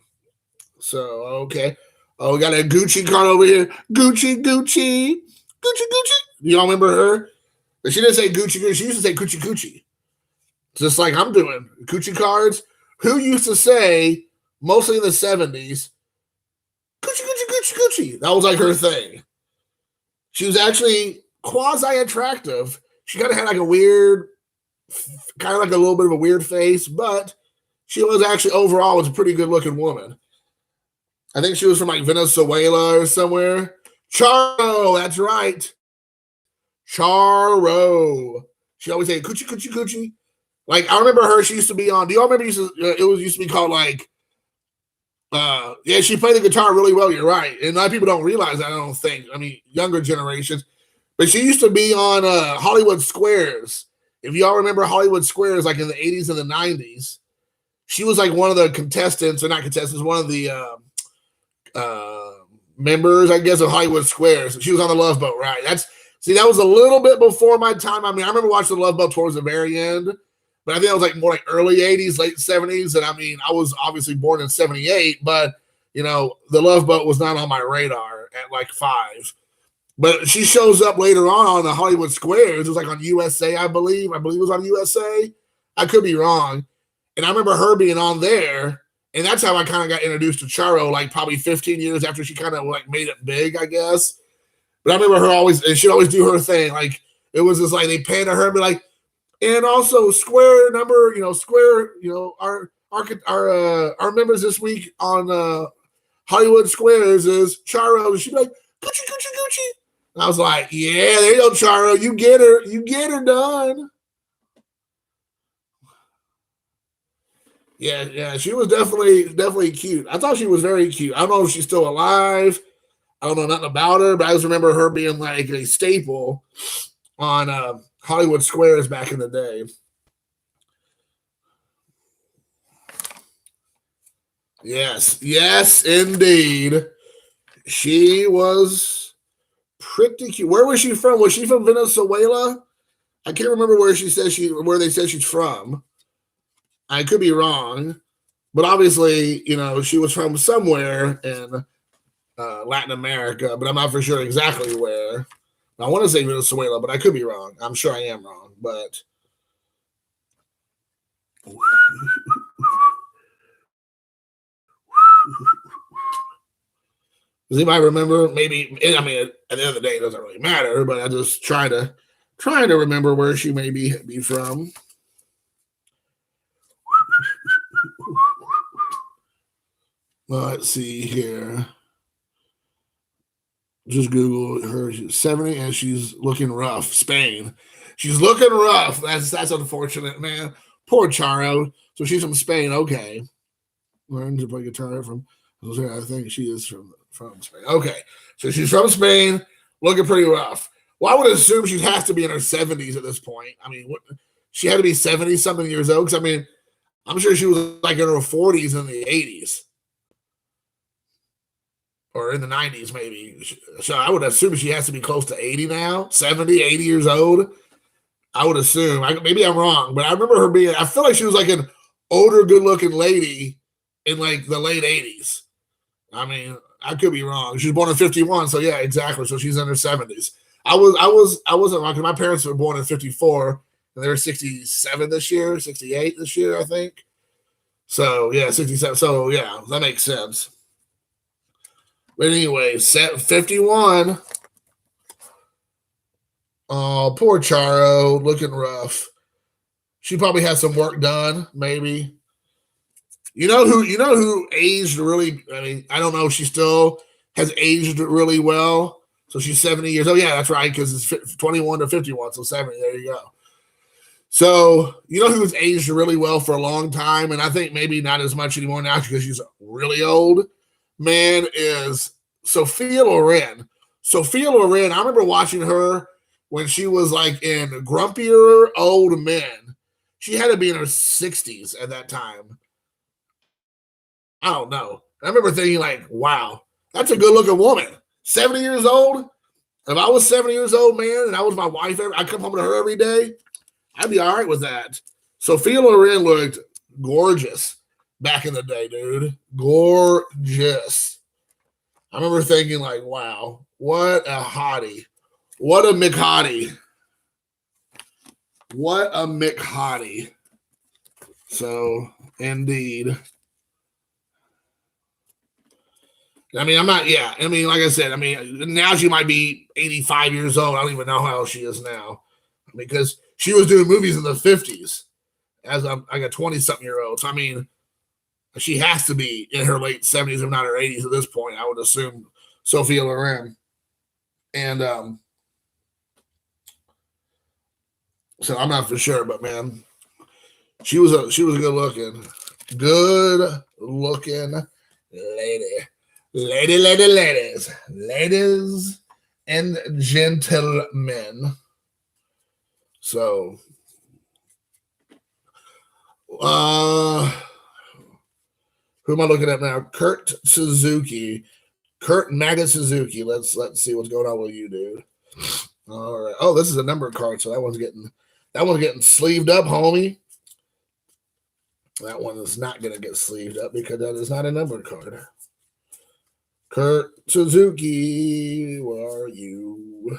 Speaker 1: So, okay. Oh, we got a Gucci card over here. Gucci. Do y'all remember her? She didn't say Gucci. She used to say Coochie. Just like I'm doing. Gucci cards. Who used to say, mostly in the 70s, Gucci. That was like her thing. She was actually quasi-attractive. She kind of had like a weird, kind of like a little bit of a weird face, but she was actually overall was a pretty good looking woman. I think she was from like Venezuela or somewhere. Charo, that's right. Charo. She always said Coochie. Like I remember her. She used to be on. Do y'all remember? It used to be called like. Yeah, she played the guitar really well. You're right, and a lot of people don't realize that. I don't think. I mean, younger generations, but she used to be on Hollywood Squares. If y'all remember Hollywood Squares, like in the 80s and the 90s, she was like one of the contestants, or not contestants, one of the members, I guess, of Hollywood Squares. She was on the Love Boat, right? That was a little bit before my time. I mean, I remember watching the Love Boat towards the very end, but I think it was like more like early 80s, late 70s. And I mean, I was obviously born in 78, but the Love Boat was not on my radar at like 5. But she shows up later on the Hollywood Squares. It was like on USA, I believe. I believe it was on USA. I could be wrong. And I remember her being on there. And that's how I kind of got introduced to Charo, like probably 15 years after she kind of like made it big, I guess. But I remember her always, and she'd always do her thing. Like it was just like they pan to her and be like, and also square number, our members this week on Hollywood Squares is Charo. And she'd be like, Gucci, Gucci, Gucci. And I was like, yeah, there you go, Charo. You get her done. Yeah, she was definitely cute. I thought she was very cute. I don't know if she's still alive. I don't know nothing about her, but I just remember her being like a staple on Hollywood Squares back in the day. Yes, indeed. She was pretty cute. Where was she from? Was she from Venezuela? I can't remember where they said she's from. I could be wrong, but obviously, she was from somewhere in Latin America, but I'm not for sure exactly where. I want to say Venezuela, but I could be wrong. I'm sure I am wrong, but does anybody remember? Maybe, I mean, at the end of the day, it doesn't really matter, but I just trying to remember where she may be from. Let's see here. Just Google her. She's 70 and she's looking rough. Spain. She's looking rough. That's unfortunate, man. Poor Charo. So she's from Spain. Okay. Learned to play guitar from. I think she is from Spain. Okay. So she's from Spain, looking pretty rough. Well, I would assume she has to be in her 70s at this point. I mean, she had to be 70 something years old. Because I mean, I'm sure she was like in her 40s in the 80s. Or in the 90s, maybe. So I would assume she has to be close to 80 now, 70, 80 years old. I would assume. Maybe I'm wrong, but I remember her being, I feel like she was like an older, good-looking lady in like the late 80s. I mean, I could be wrong. She was born in 51, so yeah, exactly. So she's in her 70s. I wasn't wrong because my parents were born in 54, and they were 67 this year, 68 this year, I think. So yeah, 67. So yeah, that makes sense. But anyway, 51. Oh, poor Charo, looking rough. She probably had some work done, maybe. You know who aged really, I mean, I don't know if she still has aged really well. So she's 70 years old. Yeah, that's right, because it's 21 to 51, so 70. There you go. So, you know who's aged really well for a long time, and I think maybe not as much anymore now because she's really old, man, is Sophia Loren. Sophia Loren, I remember watching her when she was like in Grumpier Old Men. She had to be in her 60s at that time. I don't know. I remember thinking like, wow, that's a good looking woman. 70 years old. If I was 70 years old, man, and I was my wife, I come home to her every day, I'd be all right with that. Sophia Loren looked gorgeous back in the day, dude. Gorgeous. I remember thinking like, wow, what a hottie. What a McHottie. What a McHottie. So, indeed. I mean, I'm not, yeah. I mean, like I said, I mean, now she might be 85 years old. I don't even know how old she is now. Because she was doing movies in the 50s as like a 20-something-year-old. So, I mean, she has to be in her late 70s, if not her 80s at this point, I would assume, Sophia Loren. And so I'm not for sure, but man, she was a good looking lady. Ladies and gentlemen. So, who am I looking at now? Kurt Maggot Suzuki. Let's see what's going on with you, dude. All right. Oh, this is a number card, so that one's getting sleeved up, homie. That one is not going to get sleeved up because that is not a numbered card. Kurt Suzuki, where are you?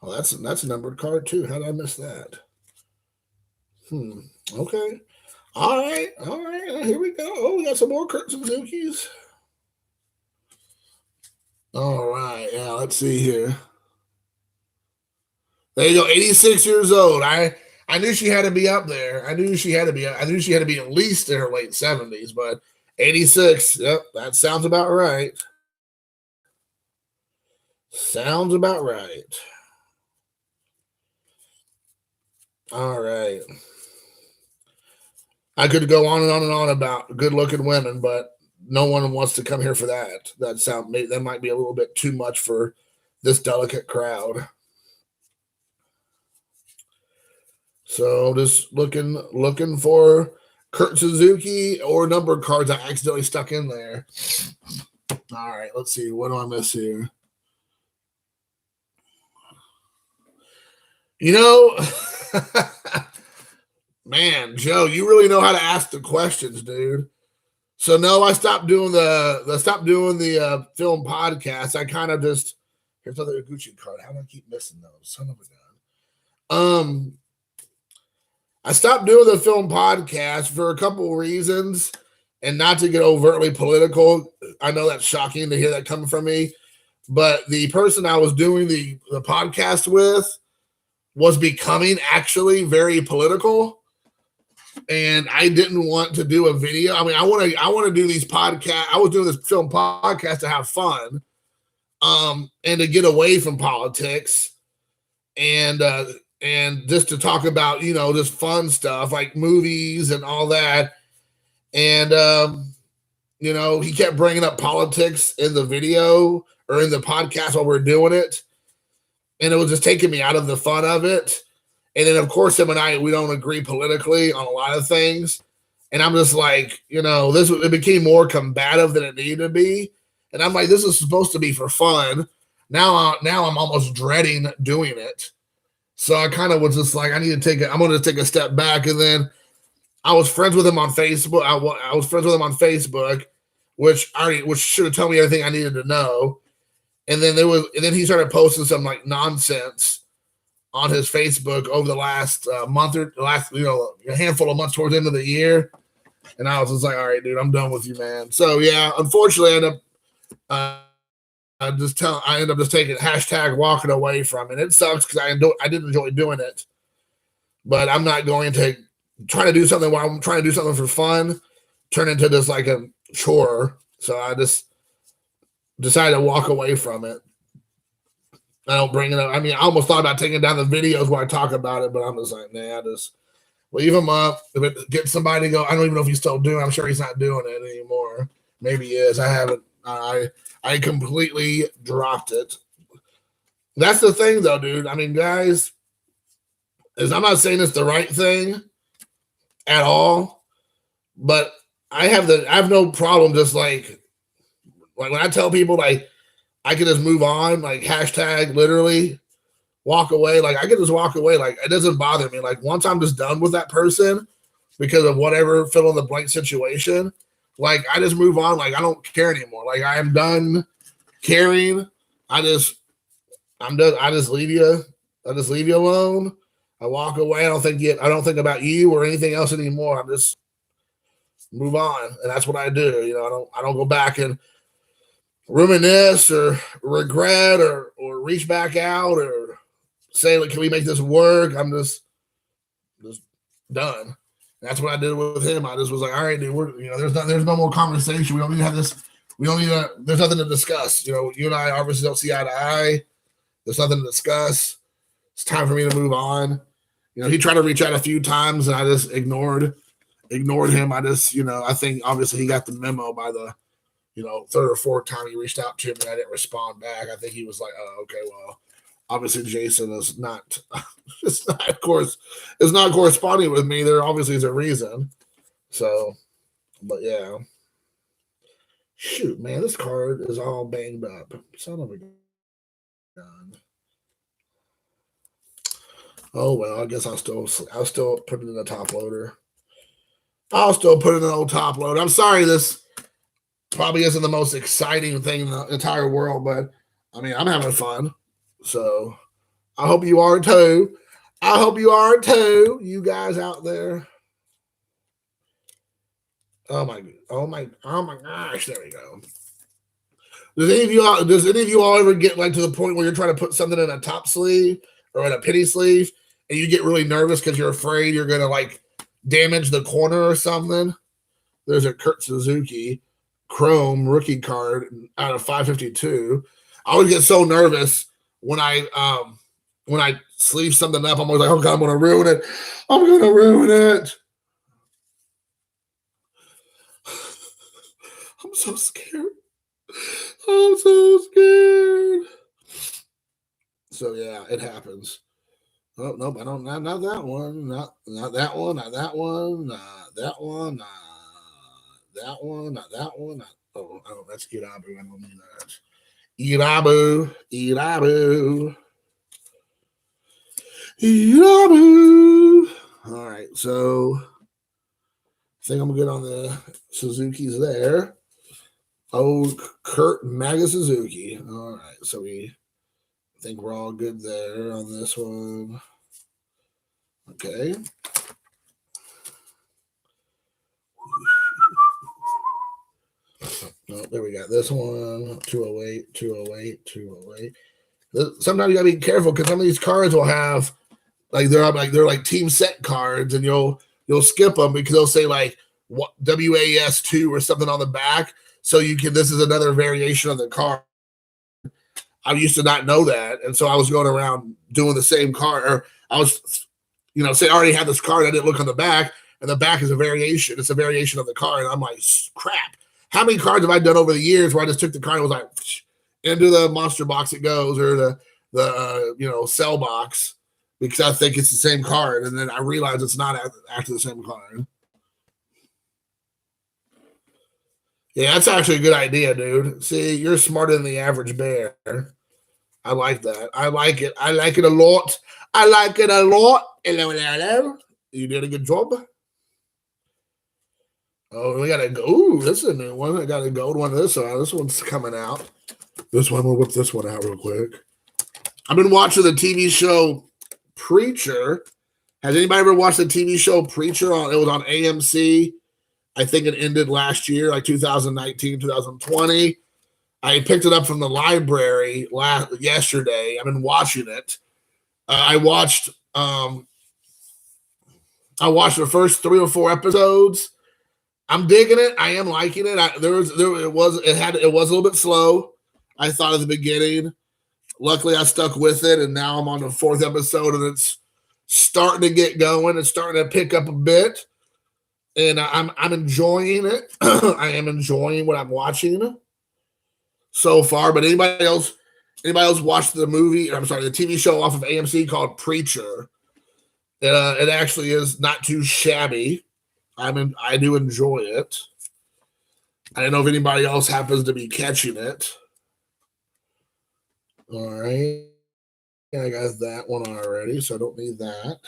Speaker 1: Oh, that's a numbered card too. How did I miss that? Okay. All right. Here we go. Oh, we got some more Kurt Suzuki's. All right. Yeah, let's see here. There you go. 86 years old. I knew she had to be up there. I knew she had to be at least in her late 70s, but 86. Yep, that sounds about right. Sounds about right. All right. I could go on and on and on about good-looking women, but no one wants to come here for that. That might be a little bit too much for this delicate crowd. So just looking for Kurt Suzuki or numbered cards I accidentally stuck in there. All right, let's see. What do I miss here? You know, man, Joe, you really know how to ask the questions, dude. So no, I stopped doing the film podcast. I kind of just here's another Gucci card. How do I keep missing those? Son of a gun. I stopped doing the film podcast for a couple of reasons, and not to get overtly political. I know that's shocking to hear that coming from me, but the person I was doing the podcast with was becoming actually very political, and I didn't want to do a video. I mean, I want to do these podcasts. I was doing this film podcast to have fun, and to get away from politics, and just to talk about, just fun stuff like movies and all that. And he kept bringing up politics in the video or in the podcast while we're doing it, and it was just taking me out of the fun of it. And then, of course, him and I, we don't agree politically on a lot of things. And I'm just like, it became more combative than it needed to be. And I'm like, this is supposed to be for fun. Now I'm almost dreading doing it. So I kind of was just like, I'm going to take a step back. And then I was friends with him on Facebook. I was friends with him on Facebook, which should have told me everything I needed to know. And then he started posting some like nonsense on his Facebook over the last month or a handful of months towards the end of the year. And I was just like, all right, dude, I'm done with you, man. So yeah, unfortunately, I end up just taking # walking away from it. It sucks because I did enjoy doing it, but I'm not going to try to do something while I'm trying to do something for fun, turn into this like a chore. So I just decided to walk away from it. I don't bring it up. I mean, I almost thought about taking down the videos where I talk about it, but I'm just like, nah, just leave them up. If it gets somebody to go, I don't even know if he's still doing it. I'm sure he's not doing it anymore. Maybe he is. I haven't. I completely dropped it. That's the thing, though, dude. I mean, guys, I'm not saying it's the right thing at all, but I have no problem just like when I tell people like I can just move on, like # literally walk away. Like I can just walk away. Like it doesn't bother me. Like once I'm just done with that person because of whatever fill in the blank situation, like I just move on. Like I don't care anymore. Like I am done caring. I'm done. I just leave you. I just leave you alone. I walk away. I don't think about you or anything else anymore. I'm just move on, and that's what I do. I don't go back and reminisce or regret or reach back out or say, like, can we make this work? I'm just done. And that's what I did with him. I just was like, all right, dude, there's no more conversation. We don't need to have this. There's nothing to discuss. You and I obviously don't see eye to eye. There's nothing to discuss. It's time for me to move on. He tried to reach out a few times and I just ignored him. I just, I think obviously he got the memo by the, third or fourth time he reached out to me and I didn't respond back. I think he was like, oh, okay, well, obviously Jason is not, it's not corresponding with me. There obviously is a reason. So, but yeah. Shoot, man, this card is all banged up. Son of a gun. Oh well, I guess I'll still put it in the top loader. I'll still put in an old top load. I'm sorry, this probably isn't the most exciting thing in the entire world, but I mean, I'm having fun. So I hope you are too. I hope you are too, you guys out there. Oh my gosh, there we go. Does any of you all ever get like to the point where you're trying to put something in a top sleeve or in a penny sleeve and you get really nervous because you're afraid you're gonna like damage the corner or something? There's a Kurt Suzuki Chrome rookie card out of 552. I always get so nervous when I sleeve something up. I'm always like, oh God, I'm gonna ruin it. I'm gonna ruin it. I'm so scared. I'm so scared. So yeah, it happens. Oh nope, I don't. Not that one. Not that one. Not that one. Not that one. Not that one. Not that one. Oh, that's Irabu. I don't mean that. Irabu. All right, so I think I'm good on the Suzuki's there. Oh, Kurt Maga Suzuki. All right, so we think we're all good there on this one. Okay. Oh, there we got this one. 208, 208, 208. Sometimes you gotta be careful because some of these cards will have they're like team set cards, and you'll skip them because they'll say like WAS2 or something on the back. So you can. This is another variation of the card. I used to not know that, and so I was going around doing the same card. Or I was, say I already had this card. I didn't look on the back, and the back is a variation. It's a variation of the card. And I'm like, crap. How many cards have I done over the years where I just took the card and was like, into the monster box it goes, or the cell box, because I think it's the same card, and then I realize it's not actually the same card. Yeah, that's actually a good idea, dude. See, you're smarter than the average bear. I like that. I like it. I like it a lot. I like it a lot. Hello. You did a good job. Oh, we got to go. Ooh, this is a new one. I got a gold one. This one's coming out. This one, we'll whip this one out real quick. I've been watching the TV show Preacher. Has anybody ever watched the TV show Preacher? It was on AMC. I think it ended last year, like 2019, 2020. I picked it up from the library yesterday. I've been watching it. I watched the first 3 or 4 episodes. I'm digging it. I am liking it. It was a little bit slow, I thought at the beginning. Luckily, I stuck with it, and now I'm on the 4th episode, and it's starting to get going. It's starting to pick up a bit, and I'm enjoying it. I am enjoying what I'm watching so far. But anybody else watched the movie? I'm sorry, the TV show off of AMC called Preacher? It actually is not too shabby. I do enjoy it. I don't know if anybody else happens to be catching it. All right. I got that one already, so I don't need that.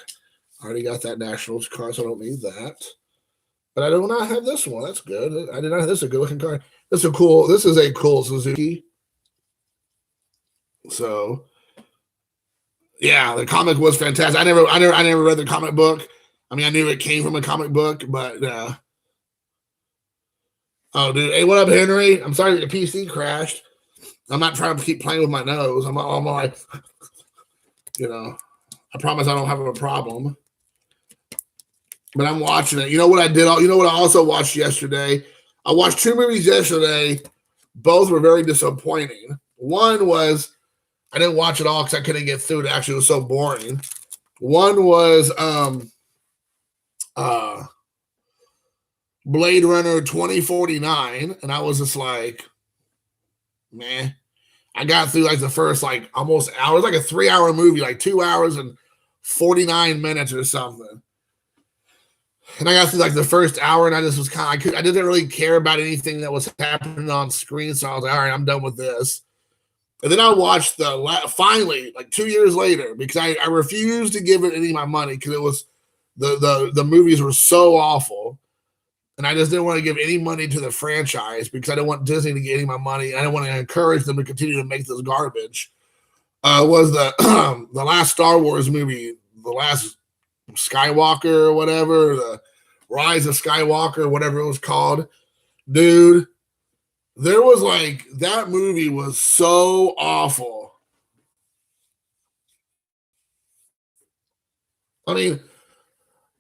Speaker 1: I already got that Nationals card, so I don't need that. But I do not have this one. That's good. I did not have this. A good looking card. This is a cool Suzuki. So yeah, the comic was fantastic. I never read the comic book. I mean, I knew it came from a comic book, but oh, dude. Hey, what up, Henry? I'm sorry your PC crashed. I'm not trying to keep playing with my nose. I'm like, I promise I don't have a problem. But I'm watching it. You know what I did? You know what I also watched yesterday? I watched 2 movies yesterday. Both were very disappointing. One was, I didn't watch it all because I couldn't get through it. Actually, it was so boring. One was Blade Runner 2049, and I was just like, man. I got through like the first like almost hour. It was like a 3-hour movie, like 2 hours and 49 minutes or something. And I got through like the first hour, and I just was I didn't really care about anything that was happening on screen. So I was like, all right, I'm done with this. And then I watched finally, like 2 years later, because I refused to give it any of my money because it was the movies were so awful. and I just didn't want to give any money to the franchise because I didn't want Disney to get any of my money. I didn't want to encourage them to continue to make this garbage. Was the the last Star Wars movie, the last Skywalker or whatever, the Rise of Skywalker, whatever it was called, dude. There was like that movie was so awful. I mean,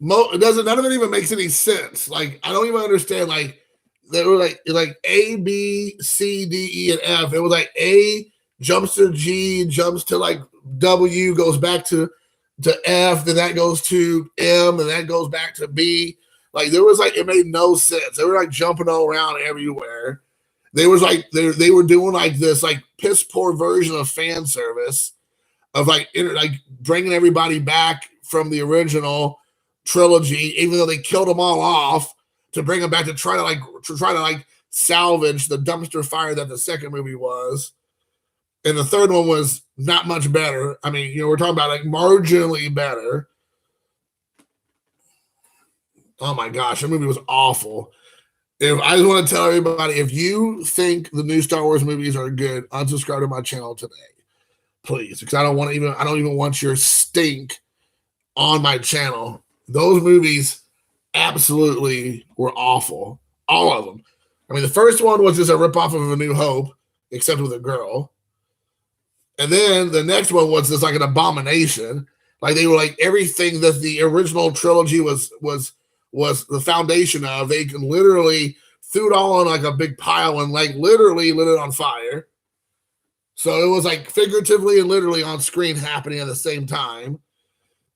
Speaker 1: it doesn't. None of it even makes any sense. Like I don't even understand. Like they were like A, B, C, D, E, and F. It was like A jumps to G, jumps to like W, goes back to F, then that goes to M, and that goes back to B. Like there was like it made no sense. They were like jumping all around everywhere. They was like they were doing like this like piss poor version of fan service of like bringing everybody back from the original trilogy, even though they killed them all off to bring them back to try to salvage the dumpster fire that the second movie was. And the third one was not much better. I mean, we're talking about like marginally better. Oh my gosh, that movie was awful. I just want to tell everybody, if you think the new Star Wars movies are good, unsubscribe to my channel today, please, because I don't even want your stink on my channel. Those movies absolutely were awful, all of them. I mean, the first one was just a ripoff of A New Hope, except with a girl. And then the next one was just like an abomination. Like they were like everything that the original trilogy was the foundation of. They can literally threw it all on like a big pile and like literally lit it on fire. So it was like figuratively and literally on screen happening at the same time.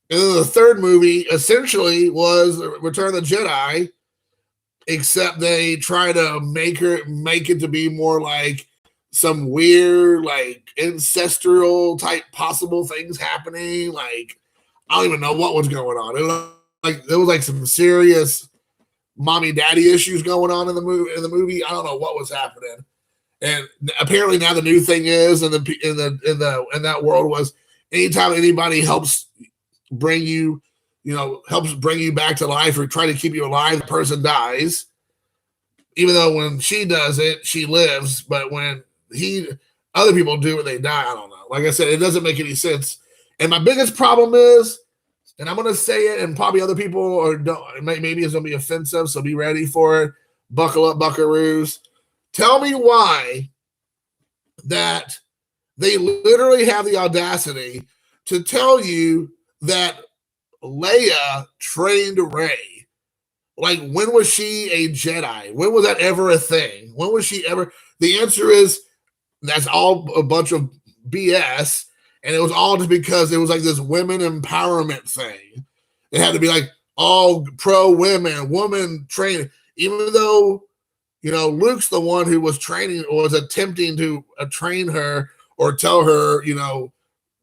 Speaker 1: And then the third movie essentially was Return of the Jedi, except they try to make it to be more like some weird, like ancestral type possible things happening. Like I don't even know what was going on. There was like some serious mommy daddy issues going on in the movie. I don't know what was happening. And apparently now the new thing is in that world was anytime anybody helps bring you back to life or try to keep you alive, the person dies. Even though when she does it, she lives, but when other people do it, they die. I don't know. Like I said, it doesn't make any sense. And my biggest problem is, and I'm going to say it, and probably other people maybe it's going to be offensive, so be ready for it. Buckle up, buckaroos. Tell me why that they literally have the audacity to tell you that Leia trained Rey. Like, when was she a Jedi? When was that ever a thing? When was she ever? The answer is that's all a bunch of BS. And it was all just because it was like this women empowerment thing. It had to be like all pro women, woman training, even though, Luke's the one who was training or was attempting to train her or tell her,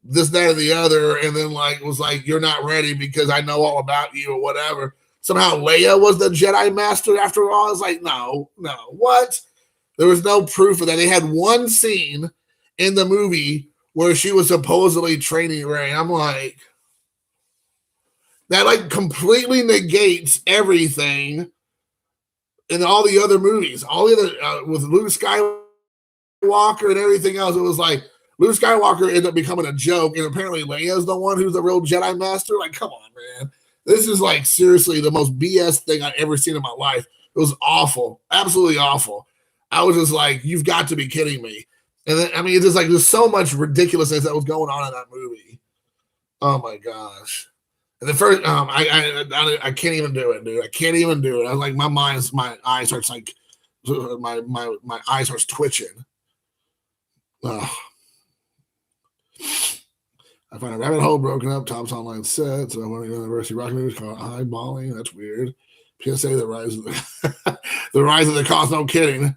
Speaker 1: this, that, or the other. And then was like, you're not ready because I know all about you or whatever. Somehow Leia was the Jedi master after all. It's like, no, what? There was no proof of that. They had one scene in the movie where she was supposedly training Rey. I'm like, that like completely negates everything in all the other movies. All the other, with Luke Skywalker and everything else, it was like Luke Skywalker ended up becoming a joke, and apparently Leia's the one who's the real Jedi master. Like, come on, man. This is like seriously the most BS thing I've ever seen in my life. It was awful. Absolutely awful. I was just like, you've got to be kidding me. And then, I mean, it's just like there's so much ridiculousness that was going on in that movie. Oh my gosh! And the first, I can't even do it, dude. I can't even do it. I was like, my eyes starts like, my eyes starts twitching. Oh. I find a rabbit hole broken up. Top's online set. So I want to go to University Rock movies called Eyeballing. That's weird. PSA: The Rise of the Rise of the Cost. No kidding.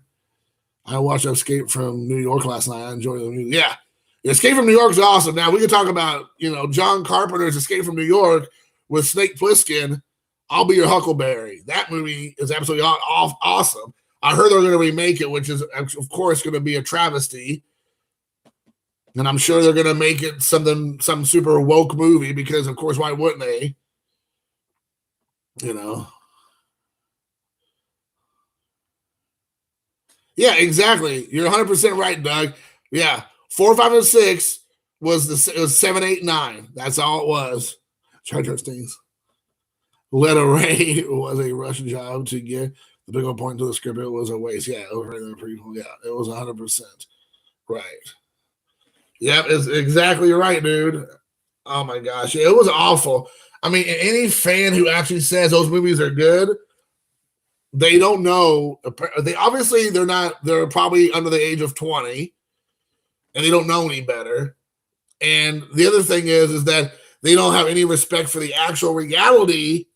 Speaker 1: I watched Escape from New York last night. I enjoyed the movie. Yeah. Escape from New York is awesome. Now, we can talk about, John Carpenter's Escape from New York with Snake Plissken. I'll Be Your Huckleberry. That movie is absolutely awesome. I heard they're going to remake it, which is, of course, going to be a travesty. And I'm sure they're going to make it some super woke movie because, of course, why wouldn't they? Yeah, exactly. You're 100% right, Doug. Yeah, 4, 5, and 6 was it was 7, 8, 9. That's all it was. Charge things. Letter Ray was a rush job to get the big old point to the script. It was a waste. Yeah, it was right in the prequel. Yeah, it was 100%. Right. Yep, it's exactly right, dude. Oh my gosh, it was awful. I mean, any fan who actually says those movies are good, they don't know. They obviously they're not. They're probably under the age of 20, and they don't know any better. And the other thing is that they don't have any respect for the actual reality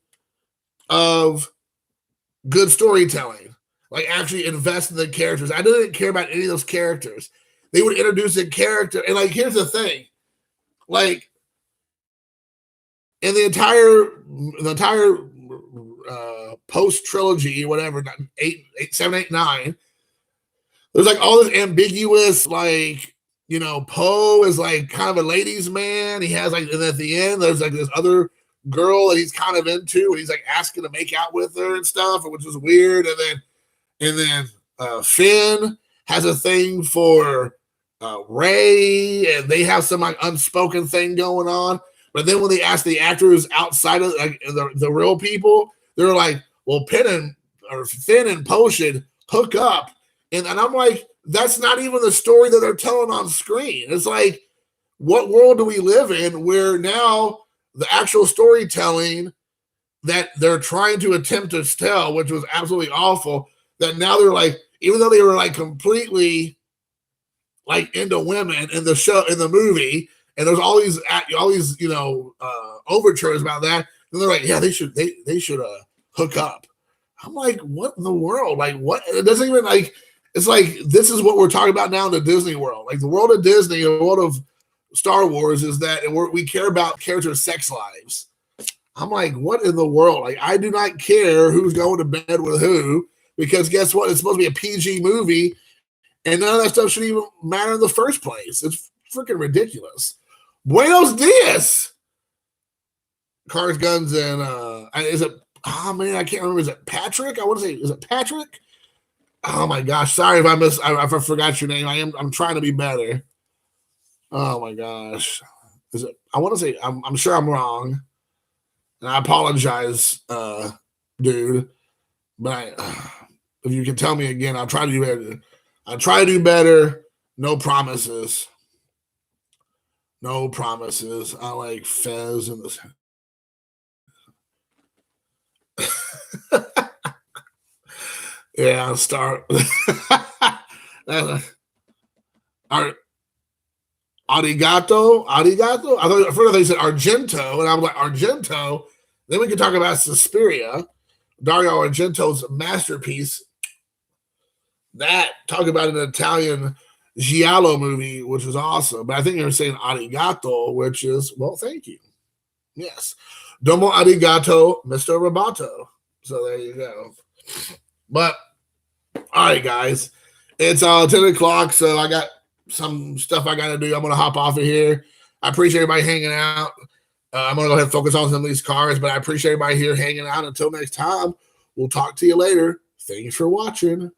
Speaker 1: of good storytelling. Like actually invest in the characters. I didn't care about any of those characters. They would introduce a character, and like here's the thing, like in the entire post trilogy, whatever, 7, 8, 9. There's like all this ambiguous, like, you know, Poe is like kind of a ladies' man. He has like, and at the end, there's like this other girl that he's kind of into, and he's like asking to make out with her and stuff, which is weird. And then Finn has a thing for Ray, and they have some like unspoken thing going on. But then when they ask the actors outside of like the real people, they're like, well, Finn and Poe should hook up. And I'm like, that's not even the story that they're telling on screen. It's like, what world do we live in where now the actual storytelling that they're trying to attempt to tell, which was absolutely awful, that now they're like, even though they were like completely like into women in the show, in the movie, and there's all these you know overtures about that, and they're like, yeah, they should hook up. I'm like, what in the world? Like, what? It doesn't even like. It's like this is what we're talking about now in the Disney world. Like the world of Disney, the world of Star Wars, is that we care about characters' sex lives. I'm like, what in the world? Like, I do not care who's going to bed with who, because guess what? It's supposed to be a PG movie, and none of that stuff should even matter in the first place. It's freaking ridiculous. Buenos dias. Cars, guns, and is it? Oh man, I can't remember. Is it Patrick? I want to say, is it Patrick? Oh my gosh, sorry if I forgot your name. I'm trying to be better. Oh my gosh, is it? I want to say I'm sure I'm wrong, and I apologize, dude. But if you can tell me again, I'll try to do better. I'll try to do better. No promises. No promises. I like Fez in this. Yeah, I'll start. Arigato. I thought first they said Argento, and I'm like, Argento. Then we can talk about Suspiria, Dario Argento's masterpiece. That talk about an Italian giallo movie, which is awesome. But I think you're saying arigato, which is, well, thank you. Yes. Domo arigato, Mr. Roboto. So there you go. But all right, guys, it's 10 o'clock, so I got some stuff I got to do. I'm going to hop off of here. I appreciate everybody hanging out. I'm going to go ahead and focus on some of these cars, but I appreciate everybody here hanging out. Until next time, we'll talk to you later. Thanks for watching.